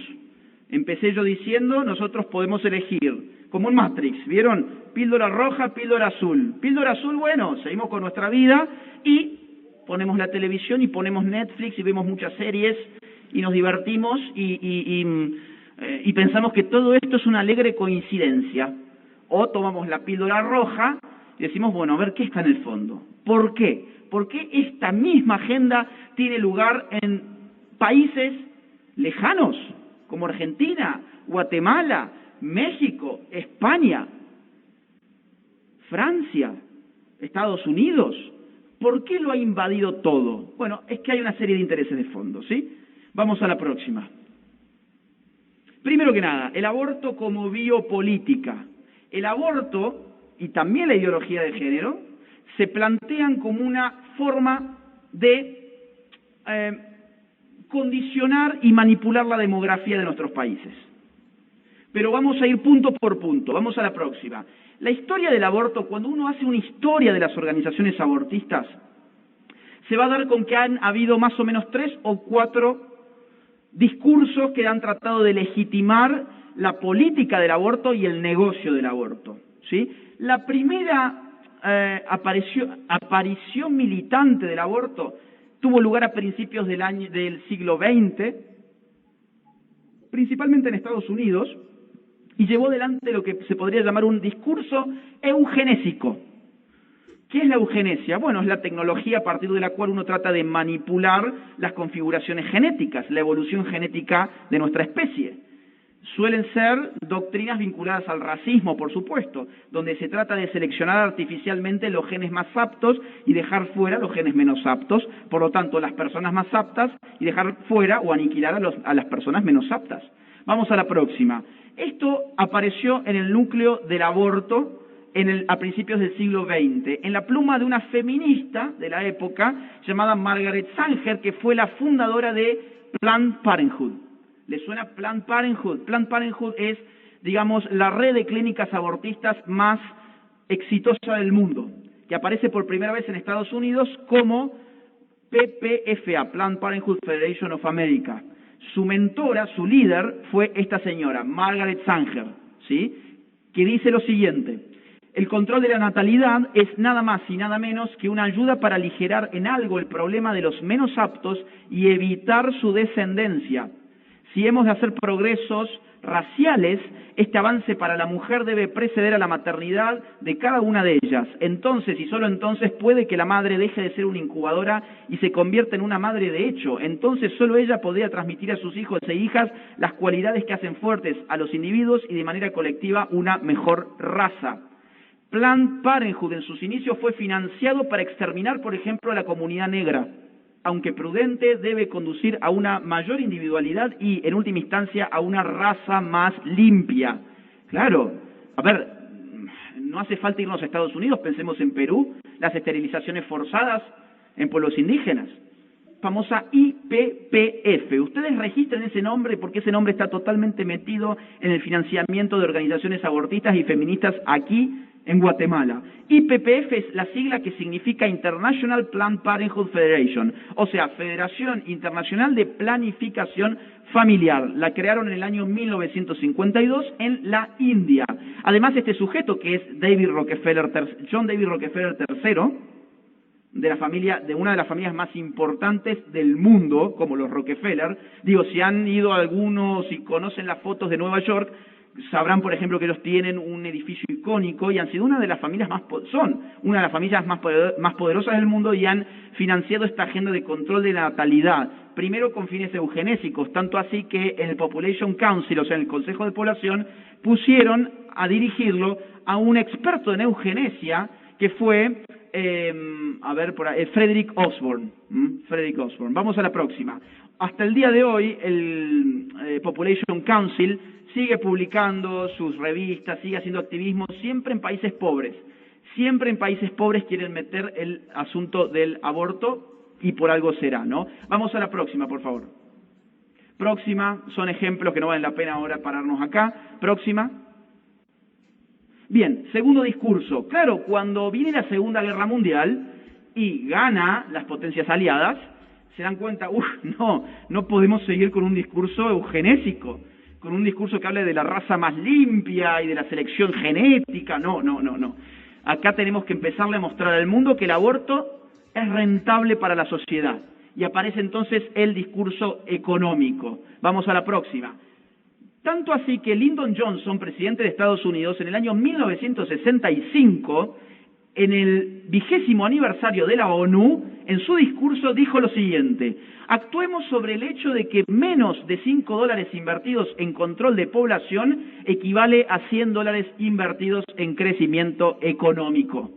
Empecé yo diciendo, nosotros podemos elegir, como en Matrix, ¿vieron? Píldora roja, píldora azul. Píldora azul, bueno, seguimos con nuestra vida y ponemos la televisión y ponemos Netflix y vemos muchas series y nos divertimos y pensamos que todo esto es una alegre coincidencia. O tomamos la píldora roja y decimos, bueno, a ver qué está en el fondo. ¿Por qué? ¿Por qué esta misma agenda tiene lugar en países lejanos, como Argentina, Guatemala, México, España, Francia, Estados Unidos? ¿Por qué lo ha invadido todo? Bueno, es que hay una serie de intereses de fondo, ¿sí? Vamos a la próxima. Primero que nada, el aborto como biopolítica. El aborto, y también la ideología de género, se plantean como una forma de condicionar y manipular la demografía de nuestros países. Pero vamos a ir punto por punto, vamos a la próxima. La historia del aborto, cuando uno hace una historia de las organizaciones abortistas, se va a dar con que han habido más o menos 3 o 4 discursos que han tratado de legitimar la política del aborto y el negocio del aborto, ¿sí? La primera aparición militante del aborto tuvo lugar a principios del siglo XX, principalmente en Estados Unidos, y llevó adelante lo que se podría llamar un discurso eugenésico. ¿Qué es la eugenesia? Bueno, es la tecnología a partir de la cual uno trata de manipular las configuraciones genéticas, la evolución genética de nuestra especie. Suelen ser doctrinas vinculadas al racismo, por supuesto, donde se trata de seleccionar artificialmente los genes más aptos y dejar fuera los genes menos aptos, por lo tanto, las personas más aptas y dejar fuera o aniquilar a las personas menos aptas. Vamos a la próxima. Esto apareció en el núcleo del aborto a principios del siglo XX, en la pluma de una feminista de la época llamada Margaret Sanger, que fue la fundadora de Planned Parenthood. ¿Le suena Planned Parenthood? Planned Parenthood es, digamos, la red de clínicas abortistas más exitosa del mundo, que aparece por primera vez en Estados Unidos como PPFA, Planned Parenthood Federation of America. Su mentora, su líder, fue esta señora, Margaret Sanger, ¿sí?, que dice lo siguiente: el control de la natalidad es nada más y nada menos que una ayuda para aligerar en algo el problema de los menos aptos y evitar su descendencia. Si hemos de hacer progresos raciales, este avance para la mujer debe preceder a la maternidad de cada una de ellas. Entonces, y solo entonces, puede que la madre deje de ser una incubadora y se convierta en una madre de hecho. Entonces, solo ella podría transmitir a sus hijos e hijas las cualidades que hacen fuertes a los individuos y de manera colectiva una mejor raza. Planned Parenthood en sus inicios fue financiado para exterminar, por ejemplo, a la comunidad negra. Aunque prudente, debe conducir a una mayor individualidad y, en última instancia, a una raza más limpia. Claro, a ver, no hace falta irnos a Estados Unidos, pensemos en Perú, las esterilizaciones forzadas en pueblos indígenas. Famosa IPPF. Ustedes registren ese nombre porque ese nombre está totalmente metido en el financiamiento de organizaciones abortistas y feministas aquí en Guatemala. IPPF es la sigla que significa International Planned Parenthood Federation, o sea, Federación Internacional de Planificación Familiar. La crearon en el año 1952 en la India. Además, este sujeto, que es John David Rockefeller III, de una de las familias más importantes del mundo, como los Rockefeller. Digo, si han ido algunos y conocen las fotos de Nueva York, sabrán, por ejemplo, que ellos tienen un edificio icónico y han sido una de las familias más poderosas del mundo y han financiado esta agenda de control de la natalidad, primero con fines eugenésicos, tanto así que en el Population Council, o sea, en el Consejo de Población, pusieron a dirigirlo a un experto en eugenesia que fue Frederick Osborne. Vamos a la próxima. Hasta el día de hoy, el Population Council sigue publicando sus revistas, sigue haciendo activismo, siempre en países pobres. Siempre en países pobres quieren meter el asunto del aborto y por algo será, ¿no? Vamos a la próxima, por favor. Próxima, son ejemplos que no valen la pena ahora pararnos acá. Próxima. Bien, segundo discurso. Claro, cuando viene la Segunda Guerra Mundial y gana las potencias aliadas, se dan cuenta, no podemos seguir con un discurso eugenésico, con un discurso que hable de la raza más limpia y de la selección genética. No. Acá tenemos que empezarle a mostrar al mundo que el aborto es rentable para la sociedad. Y aparece entonces el discurso económico. Vamos a la próxima. Tanto así que Lyndon Johnson, presidente de Estados Unidos, en el año 1965, en el 20º aniversario de la ONU, en su discurso dijo lo siguiente: actuemos sobre el hecho de que menos de $5 invertidos en control de población equivale a $100 invertidos en crecimiento económico.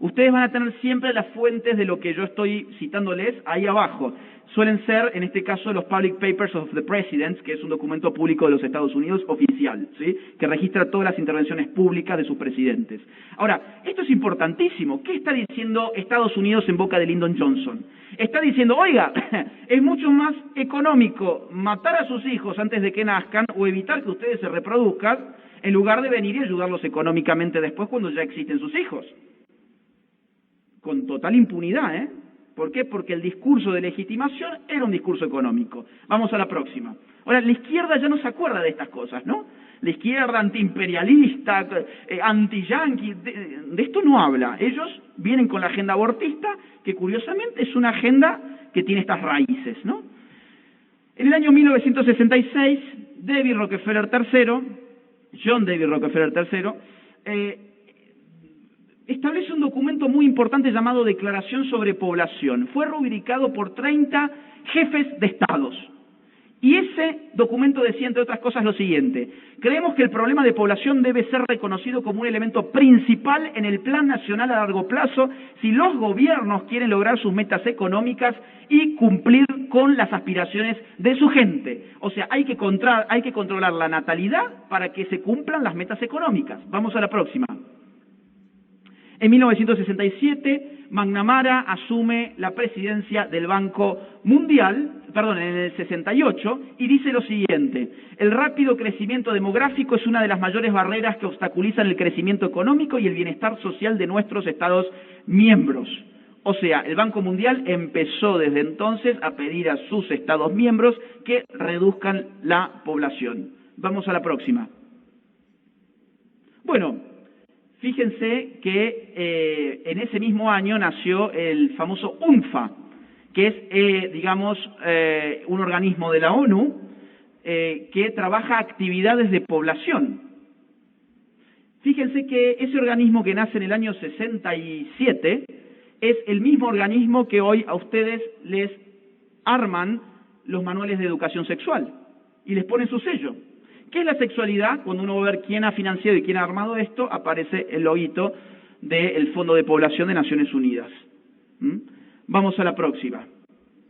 Ustedes van a tener siempre las fuentes de lo que yo estoy citándoles ahí abajo. Suelen ser, en este caso, los Public Papers of the President, que es un documento público de los Estados Unidos oficial, ¿sí?, que registra todas las intervenciones públicas de sus presidentes. Ahora, esto es importantísimo. ¿Qué está diciendo Estados Unidos en boca de Lyndon Johnson? Está diciendo, oiga, es mucho más económico matar a sus hijos antes de que nazcan o evitar que ustedes se reproduzcan en lugar de venir y ayudarlos económicamente después cuando ya existen sus hijos. Con total impunidad, ¿eh? ¿Por qué? Porque el discurso de legitimación era un discurso económico. Vamos a la próxima. Ahora, la izquierda ya no se acuerda de estas cosas, ¿no? La izquierda antiimperialista, anti-yanqui, de esto no habla. Ellos vienen con la agenda abortista, que curiosamente es una agenda que tiene estas raíces, ¿no? En el año 1966, John David Rockefeller III, establece un documento muy importante llamado Declaración sobre Población. Fue rubricado por 30 jefes de estados. Y ese documento decía, entre otras cosas, lo siguiente: creemos que el problema de población debe ser reconocido como un elemento principal en el Plan Nacional a largo plazo si los gobiernos quieren lograr sus metas económicas y cumplir con las aspiraciones de su gente. O sea, hay que controlar la natalidad para que se cumplan las metas económicas. Vamos a la próxima. En 1967, McNamara asume la presidencia del Banco Mundial, en el 68, y dice lo siguiente: el rápido crecimiento demográfico es una de las mayores barreras que obstaculizan el crecimiento económico y el bienestar social de nuestros Estados miembros. O sea, el Banco Mundial empezó desde entonces a pedir a sus Estados miembros que reduzcan la población. Vamos a la próxima. Bueno, fíjense que en ese mismo año nació el famoso UNFPA, que es, un organismo de la ONU que trabaja actividades de población. Fíjense que ese organismo, que nace en el año 67, es el mismo organismo que hoy a ustedes les arman los manuales de educación sexual y les ponen su sello. ¿Qué es la sexualidad? Cuando uno va a ver quién ha financiado y quién ha armado esto, aparece el loguito del Fondo de Población de Naciones Unidas. Vamos a la próxima.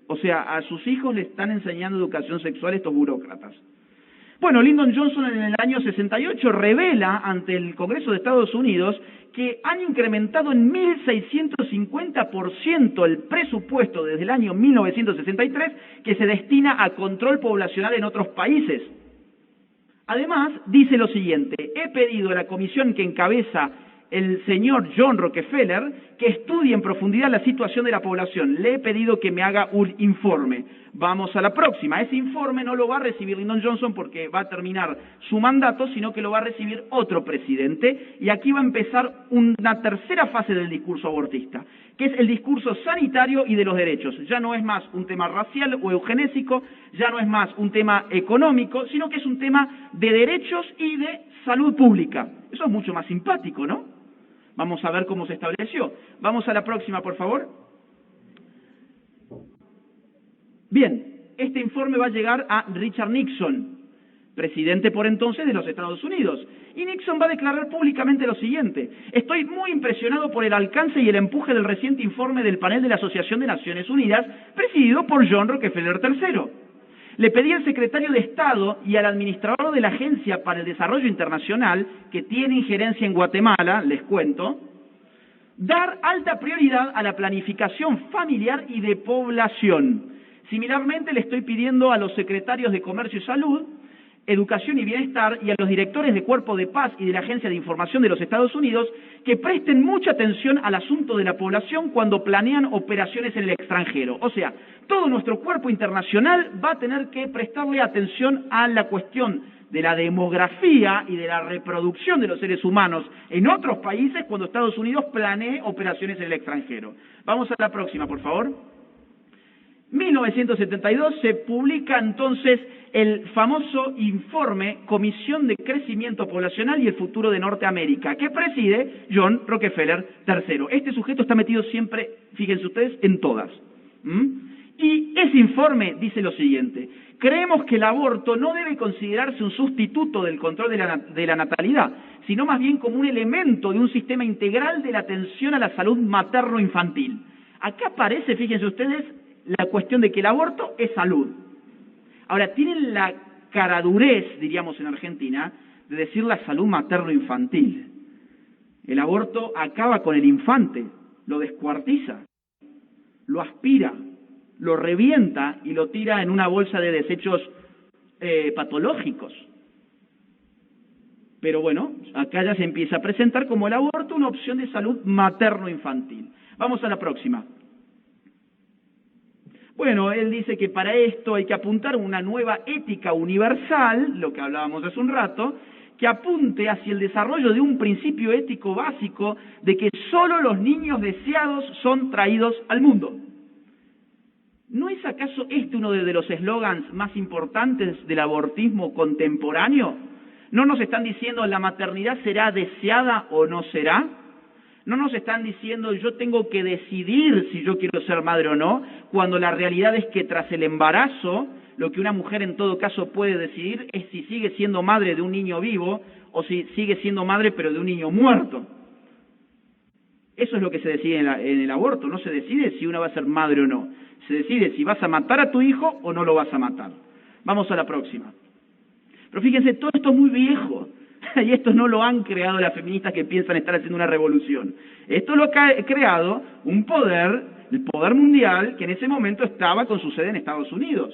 O sea, a sus hijos le están enseñando educación sexual estos burócratas. Bueno, Lyndon Johnson en el año 68 revela ante el Congreso de Estados Unidos que han incrementado en 1.650% el presupuesto desde el año 1963 que se destina a control poblacional en otros países. Además, dice lo siguiente: he pedido a la comisión que encabeza el señor John Rockefeller que estudie en profundidad la situación de la población. Le he pedido que me haga un informe. Vamos a la próxima. Ese informe no lo va a recibir Lyndon Johnson porque va a terminar su mandato, sino que lo va a recibir otro presidente. Y aquí va a empezar una tercera fase del discurso abortista, que es el discurso sanitario y de los derechos. Ya no es más un tema racial o eugenésico, ya no es más un tema económico, sino que es un tema de derechos y de salud pública. Eso es mucho más simpático, ¿no? Vamos a ver cómo se estableció. Vamos a la próxima, por favor. Bien, este informe va a llegar a Richard Nixon, presidente por entonces de los Estados Unidos. Y Nixon va a declarar públicamente lo siguiente: estoy muy impresionado por el alcance y el empuje del reciente informe del panel de la Asociación de Naciones Unidas, presidido por John Rockefeller III. Le pedí al secretario de Estado y al administrador de la Agencia para el Desarrollo Internacional, que tiene injerencia en Guatemala, les cuento, dar alta prioridad a la planificación familiar y de población. Similarmente, le estoy pidiendo a los secretarios de Comercio y Salud, Educación y Bienestar y a los directores de Cuerpo de Paz y de la Agencia de Información de los Estados Unidos que presten mucha atención al asunto de la población cuando planean operaciones en el extranjero. O sea, todo nuestro cuerpo internacional va a tener que prestarle atención a la cuestión de la demografía y de la reproducción de los seres humanos en otros países cuando Estados Unidos planee operaciones en el extranjero. Vamos a la próxima, por favor. 1972 se publica entonces el famoso informe Comisión de Crecimiento Poblacional y el Futuro de Norteamérica, que preside John Rockefeller III. Este sujeto está metido siempre, fíjense ustedes, en todas. Y ese informe dice lo siguiente: creemos que el aborto no debe considerarse un sustituto del control de la natalidad, sino más bien como un elemento de un sistema integral de la atención a la salud materno-infantil. Acá aparece, fíjense ustedes, la cuestión de que el aborto es salud. Ahora, tienen la caradurez, diríamos en Argentina, de decir la salud materno-infantil. El aborto acaba con el infante, lo descuartiza, lo aspira, lo revienta y lo tira en una bolsa de desechos patológicos. Pero bueno, acá ya se empieza a presentar como el aborto una opción de salud materno-infantil. Vamos a la próxima. Bueno, él dice que para esto hay que apuntar a una nueva ética universal, lo que hablábamos hace un rato, que apunte hacia el desarrollo de un principio ético básico de que solo los niños deseados son traídos al mundo. ¿No es acaso este uno de los eslogans más importantes del abortismo contemporáneo? ¿No nos están diciendo la maternidad será deseada o no será? ¿No nos están diciendo yo tengo que decidir si yo quiero ser madre o no? Cuando la realidad es que tras el embarazo, lo que una mujer en todo caso puede decidir es si sigue siendo madre de un niño vivo o si sigue siendo madre pero de un niño muerto. Eso es lo que se decide en el aborto. No se decide si una va a ser madre o no. Se decide si vas a matar a tu hijo o no lo vas a matar. Vamos a la próxima. Pero fíjense, todo esto es muy viejo. Y esto no lo han creado las feministas que piensan estar haciendo una revolución. Esto lo ha creado un poder, el poder mundial, que en ese momento estaba con su sede en Estados Unidos.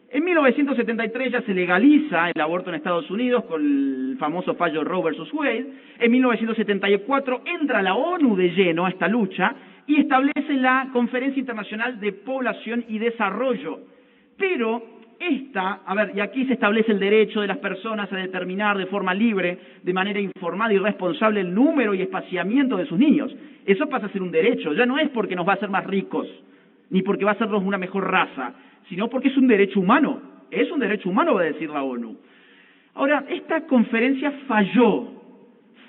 En 1973 ya se legaliza el aborto en Estados Unidos con el famoso fallo Roe versus Wade. En 1974 entra la ONU de lleno a esta lucha y establece la Conferencia Internacional de Población y Desarrollo. Pero y aquí se establece el derecho de las personas a determinar de forma libre, de manera informada y responsable, el número y espaciamiento de sus niños. Eso pasa a ser un derecho, ya no es porque nos va a hacer más ricos, ni porque va a hacernos una mejor raza, sino porque es un derecho humano. Es un derecho humano, va a decir la ONU. Ahora, esta conferencia falló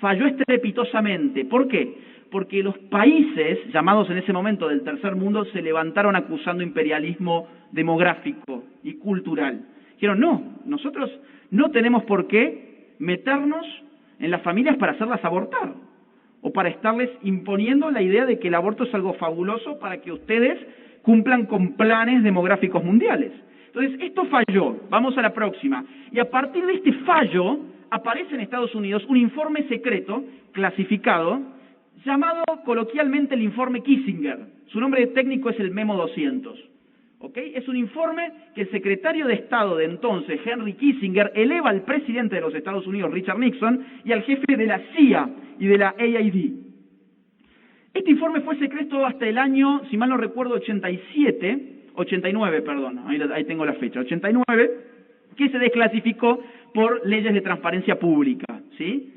estrepitosamente. ¿Por qué? Porque los países, llamados en ese momento del tercer mundo, se levantaron acusando imperialismo demográfico y cultural. Dijeron, no, nosotros no tenemos por qué meternos en las familias para hacerlas abortar, o para estarles imponiendo la idea de que el aborto es algo fabuloso para que ustedes cumplan con planes demográficos mundiales. Entonces, esto falló. Vamos a la próxima. Y a partir de este fallo, aparece en Estados Unidos un informe secreto, clasificado, llamado coloquialmente el informe Kissinger. Su nombre técnico es el Memo 200. ¿Ok? Es un informe que el secretario de Estado de entonces, Henry Kissinger, eleva al presidente de los Estados Unidos, Richard Nixon, y al jefe de la CIA y de la AID. Este informe fue secreto hasta el año, si mal no recuerdo, 89, perdón, ahí tengo la fecha, 89, que se desclasificó por leyes de transparencia pública, ¿sí?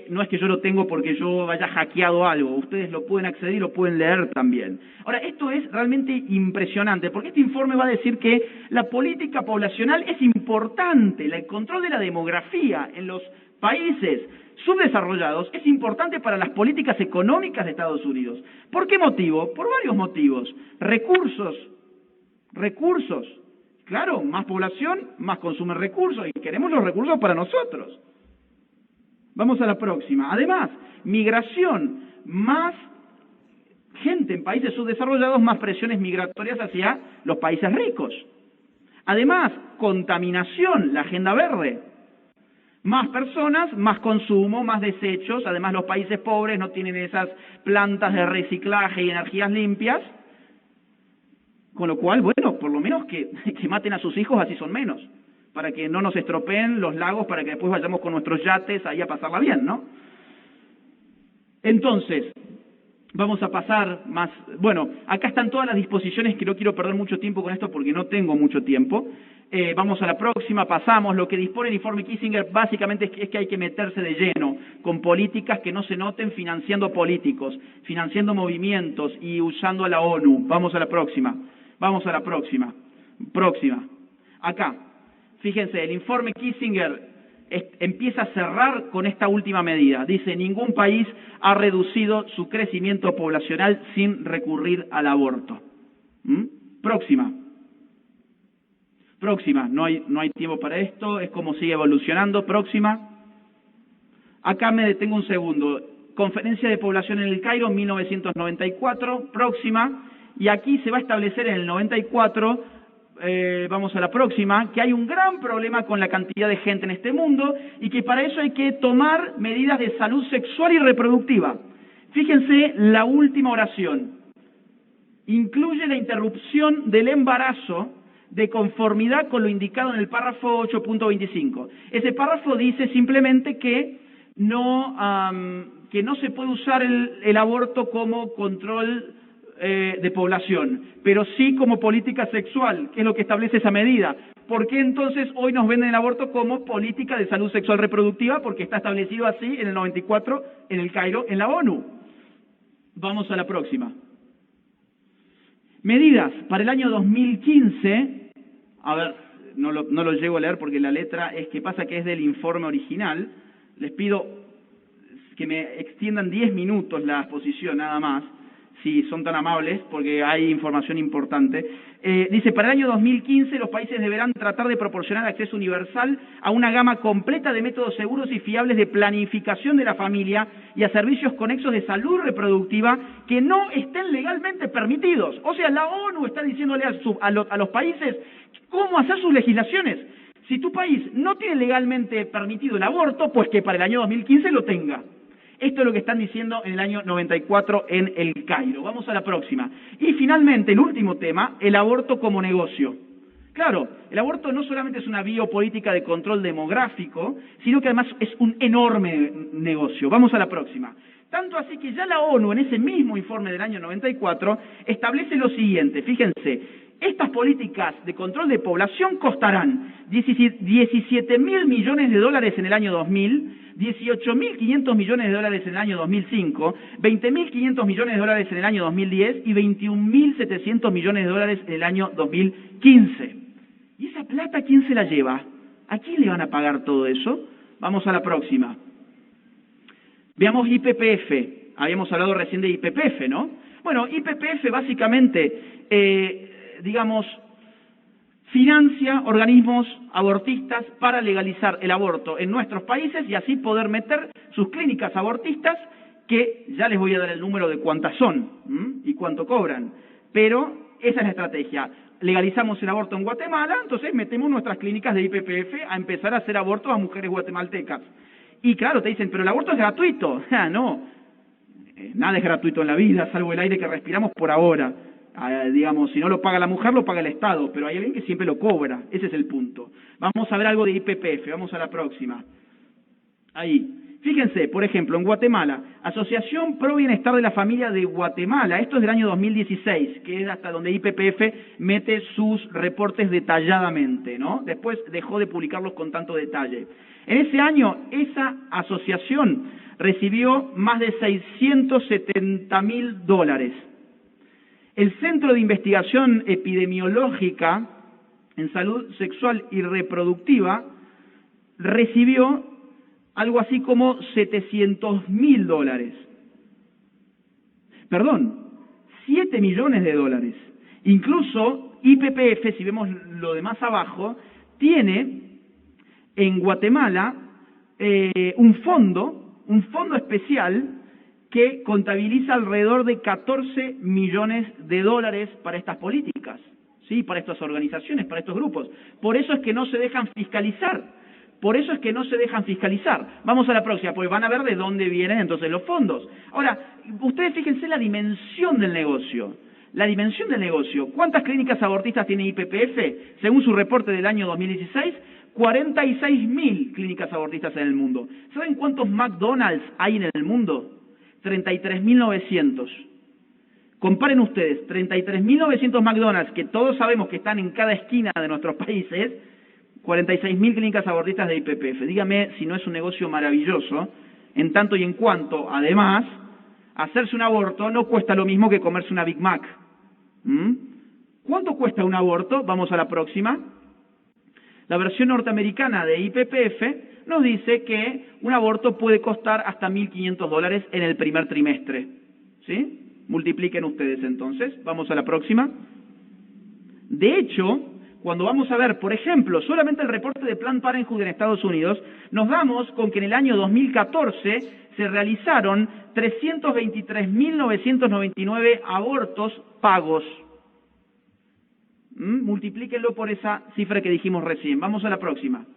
No es que yo lo tengo porque yo haya hackeado algo, ustedes lo pueden acceder y lo pueden leer también. Ahora, esto es realmente impresionante, porque este informe va a decir que la política poblacional es importante, el control de la demografía en los países subdesarrollados es importante para las políticas económicas de Estados Unidos. ¿Por qué motivo? Por varios motivos. Recursos. Claro, más población, más consume recursos, y queremos los recursos para nosotros. Vamos a la próxima. Además, migración, más gente en países subdesarrollados, más presiones migratorias hacia los países ricos. Además, contaminación, la agenda verde. Más personas, más consumo, más desechos. Además, los países pobres no tienen esas plantas de reciclaje y energías limpias. Con lo cual, bueno, por lo menos que maten a sus hijos, así son menos, para que no nos estropeen los lagos, para que después vayamos con nuestros yates ahí a pasarla bien, ¿no? Entonces, vamos a pasar más... Bueno, acá están todas las disposiciones, que no quiero perder mucho tiempo con esto porque no tengo mucho tiempo. Vamos a la próxima, pasamos. Lo que dispone el informe Kissinger básicamente es que hay que meterse de lleno con políticas que no se noten financiando políticos, financiando movimientos y usando a la ONU. Vamos a la próxima. Próxima. Acá. Fíjense, el informe Kissinger empieza a cerrar con esta última medida. Dice, ningún país ha reducido su crecimiento poblacional sin recurrir al aborto. Próxima. Próxima. No hay tiempo para esto. Es como sigue evolucionando. Próxima. Acá me detengo un segundo. Conferencia de Población en el Cairo, 1994. Próxima. Y aquí se va a establecer en el 94, vamos a la próxima, que hay un gran problema con la cantidad de gente en este mundo y que para eso hay que tomar medidas de salud sexual y reproductiva. Fíjense la última oración. Incluye la interrupción del embarazo de conformidad con lo indicado en el párrafo 8.25. Ese párrafo dice simplemente que no se puede usar el aborto como control de población, pero sí como política sexual, que es lo que establece esa medida. ¿Por qué entonces hoy nos venden el aborto como política de salud sexual reproductiva? Porque está establecido así en el 94, en el Cairo, en la ONU. Vamos a la próxima. Medidas para el año 2015, a ver, no lo llego a leer porque la letra es que pasa que es del informe original. Les pido que me extiendan 10 minutos la exposición nada más, si son tan amables, porque hay información importante. Dice, para el año 2015 los países deberán tratar de proporcionar acceso universal a una gama completa de métodos seguros y fiables de planificación de la familia y a servicios conexos de salud reproductiva que no estén legalmente permitidos. O sea, la ONU está diciéndole a los países cómo hacer sus legislaciones. Si tu país no tiene legalmente permitido el aborto, pues que para el año 2015 lo tenga. Esto es lo que están diciendo en el año 94 en el Cairo. Vamos a la próxima. Y finalmente, el último tema, el aborto como negocio. Claro, el aborto no solamente es una biopolítica de control demográfico, sino que además es un enorme negocio. Vamos a la próxima. Tanto así que ya la ONU, en ese mismo informe del año 94, establece lo siguiente. Fíjense, estas políticas de control de población costarán 17.000 millones de dólares en el año 2000, 18.500 millones de dólares en el año 2005, 20.500 millones de dólares en el año 2010 y 21.700 millones de dólares en el año 2015. ¿Y esa plata quién se la lleva? ¿A quién le van a pagar todo eso? Vamos a la próxima. Veamos IPPF. Habíamos hablado recién de IPPF, ¿no? Bueno, IPPF básicamente, financia organismos abortistas para legalizar el aborto en nuestros países y así poder meter sus clínicas abortistas, que ya les voy a dar el número de cuántas son y cuánto cobran. Pero esa es la estrategia. Legalizamos el aborto en Guatemala, entonces metemos nuestras clínicas de IPPF a empezar a hacer abortos a mujeres guatemaltecas. Y claro, te dicen, pero el aborto es gratuito. No, nada es gratuito en la vida, salvo el aire que respiramos por ahora. Si no lo paga la mujer, lo paga el Estado, pero hay alguien que siempre lo cobra. Ese es el punto. Vamos a ver algo de IPPF, vamos a la próxima. Ahí. Fíjense, por ejemplo, en Guatemala, Asociación Pro Bienestar de la Familia de Guatemala, esto es del año 2016, que es hasta donde IPPF mete sus reportes detalladamente, ¿no? Después dejó de publicarlos con tanto detalle. En ese año, esa asociación recibió más de $670.000. El Centro de Investigación Epidemiológica en Salud Sexual y Reproductiva recibió algo así como $700.000. Perdón, $7 millones. Incluso IPPF, si vemos lo de más abajo, tiene en Guatemala un fondo especial que contabiliza alrededor de $14 millones para estas políticas, ¿sí? Para estas organizaciones, para estos grupos. Por eso es que no se dejan fiscalizar. Vamos a la próxima, porque van a ver de dónde vienen entonces los fondos. Ahora, ustedes fíjense la dimensión del negocio. ¿Cuántas clínicas abortistas tiene IPPF? Según su reporte del año 2016, 46.000 clínicas abortistas en el mundo. ¿Saben cuántos McDonald's hay en el mundo? 33.900. Comparen ustedes, 33.900 McDonald's, que todos sabemos que están en cada esquina de nuestros países, 46.000 clínicas abortistas de IPPF. Dígame si no es un negocio maravilloso, en tanto y en cuanto, además, hacerse un aborto no cuesta lo mismo que comerse una Big Mac. ¿Cuánto cuesta un aborto? Vamos a la próxima. La versión norteamericana de IPPF nos dice que un aborto puede costar hasta $1.500 en el primer trimestre. ¿Sí? Multipliquen ustedes entonces. Vamos a la próxima. De hecho, cuando vamos a ver, por ejemplo, solamente el reporte de Planned Parenthood en Estados Unidos, nos damos con que en el año 2014 se realizaron 323.999 abortos pagos. Multiplíquenlo por esa cifra que dijimos recién. Vamos a la próxima.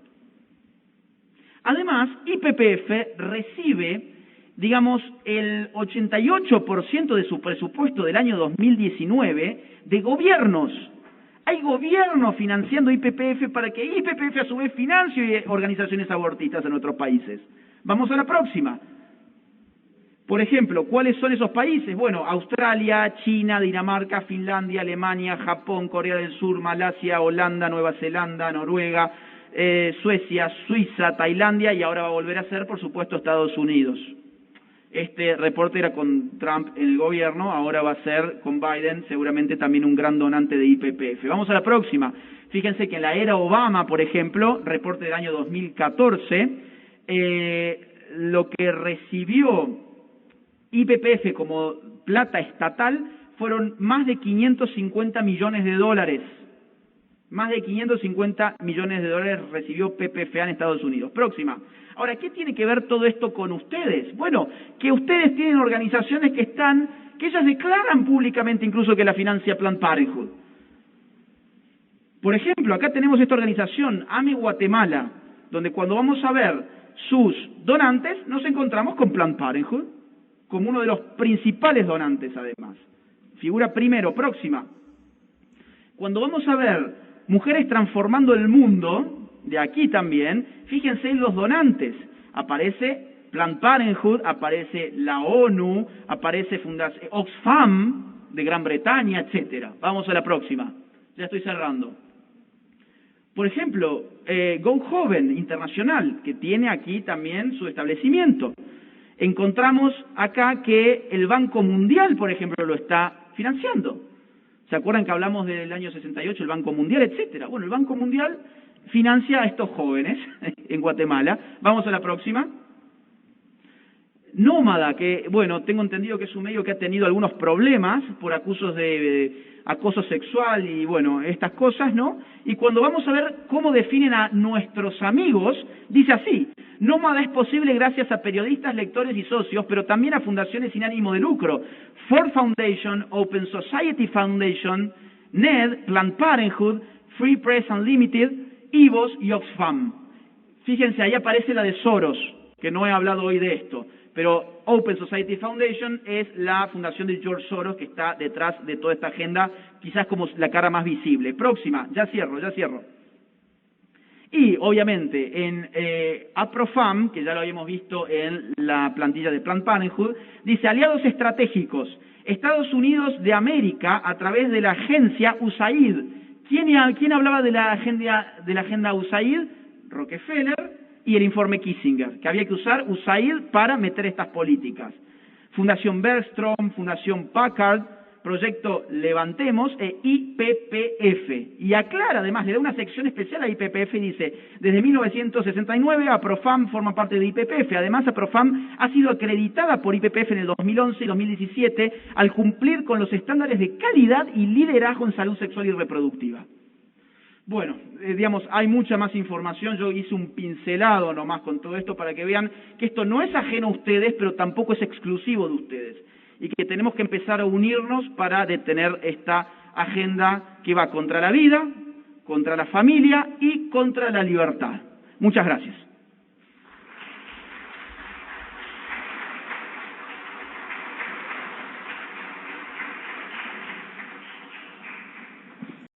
Además, YPF recibe, digamos, el 88% de su presupuesto del año 2019 de gobiernos. Hay gobiernos financiando YPF para que YPF a su vez financie organizaciones abortistas en otros países. Vamos a la próxima. Por ejemplo, ¿cuáles son esos países? Bueno, Australia, China, Dinamarca, Finlandia, Alemania, Japón, Corea del Sur, Malasia, Holanda, Nueva Zelanda, Noruega, Suecia, Suiza, Tailandia y ahora va a volver a ser, por supuesto, Estados Unidos. Este reporte era con Trump en el gobierno, ahora va a ser con Biden, seguramente también un gran donante de YPF. Vamos a la próxima. Fíjense que en la era Obama, por ejemplo, reporte del año 2014, lo que recibió YPF como plata estatal fueron más de 550 millones de dólares. Más de 550 millones de dólares recibió PPFA en Estados Unidos. Próxima. Ahora, ¿qué tiene que ver todo esto con ustedes? Bueno, que ustedes tienen organizaciones que ellas declaran públicamente incluso que la financia Planned Parenthood. Por ejemplo, acá tenemos esta organización, AME Guatemala, donde cuando vamos a ver sus donantes, nos encontramos con Planned Parenthood, como uno de los principales donantes además. Figura primero, próxima. Cuando vamos a ver Mujeres Transformando el Mundo, de aquí también, fíjense en los donantes. Aparece Planned Parenthood, aparece la ONU, aparece Oxfam de Gran Bretaña, etcétera. Vamos a la próxima. Ya estoy cerrando. Por ejemplo, Go Joven Internacional, que tiene aquí también su establecimiento. Encontramos acá que el Banco Mundial, por ejemplo, lo está financiando. ¿Se acuerdan que hablamos del año 68, el Banco Mundial, etcétera? Bueno, el Banco Mundial financia a estos jóvenes en Guatemala. Vamos a la próxima. Nómada, que, bueno, tengo entendido que es un medio que ha tenido algunos problemas por acusos de acoso sexual y, bueno, estas cosas, ¿no? Y cuando vamos a ver cómo definen a nuestros amigos, dice así: Nómada es posible gracias a periodistas, lectores y socios, pero también a fundaciones sin ánimo de lucro. Ford Foundation, Open Society Foundation, NED, Planned Parenthood, Free Press Unlimited, IVOS y Oxfam. Fíjense, ahí aparece la de Soros, que no he hablado hoy de esto, pero Open Society Foundation es la fundación de George Soros que está detrás de toda esta agenda, quizás como la cara más visible. Próxima, ya cierro. Y, obviamente, en APROFAM, que ya lo habíamos visto en la plantilla de Planned Parenthood, dice aliados estratégicos, Estados Unidos de América a través de la agencia USAID. ¿Quién hablaba de la agenda USAID? Rockefeller y el informe Kissinger, que había que usar USAID para meter estas políticas. Fundación Bergstrom, Fundación Packard, Proyecto Levantemos e YPF. Y aclara, además, le da una sección especial a YPF y dice, desde 1969 APROFAM forma parte de YPF. Además, APROFAM ha sido acreditada por YPF en el 2011 y 2017 al cumplir con los estándares de calidad y liderazgo en salud sexual y reproductiva. Bueno, digamos, hay mucha más información. Yo hice un pincelado nomás con todo esto para que vean que esto no es ajeno a ustedes, pero tampoco es exclusivo de ustedes. Y que tenemos que empezar a unirnos para detener esta agenda que va contra la vida, contra la familia y contra la libertad. Muchas gracias.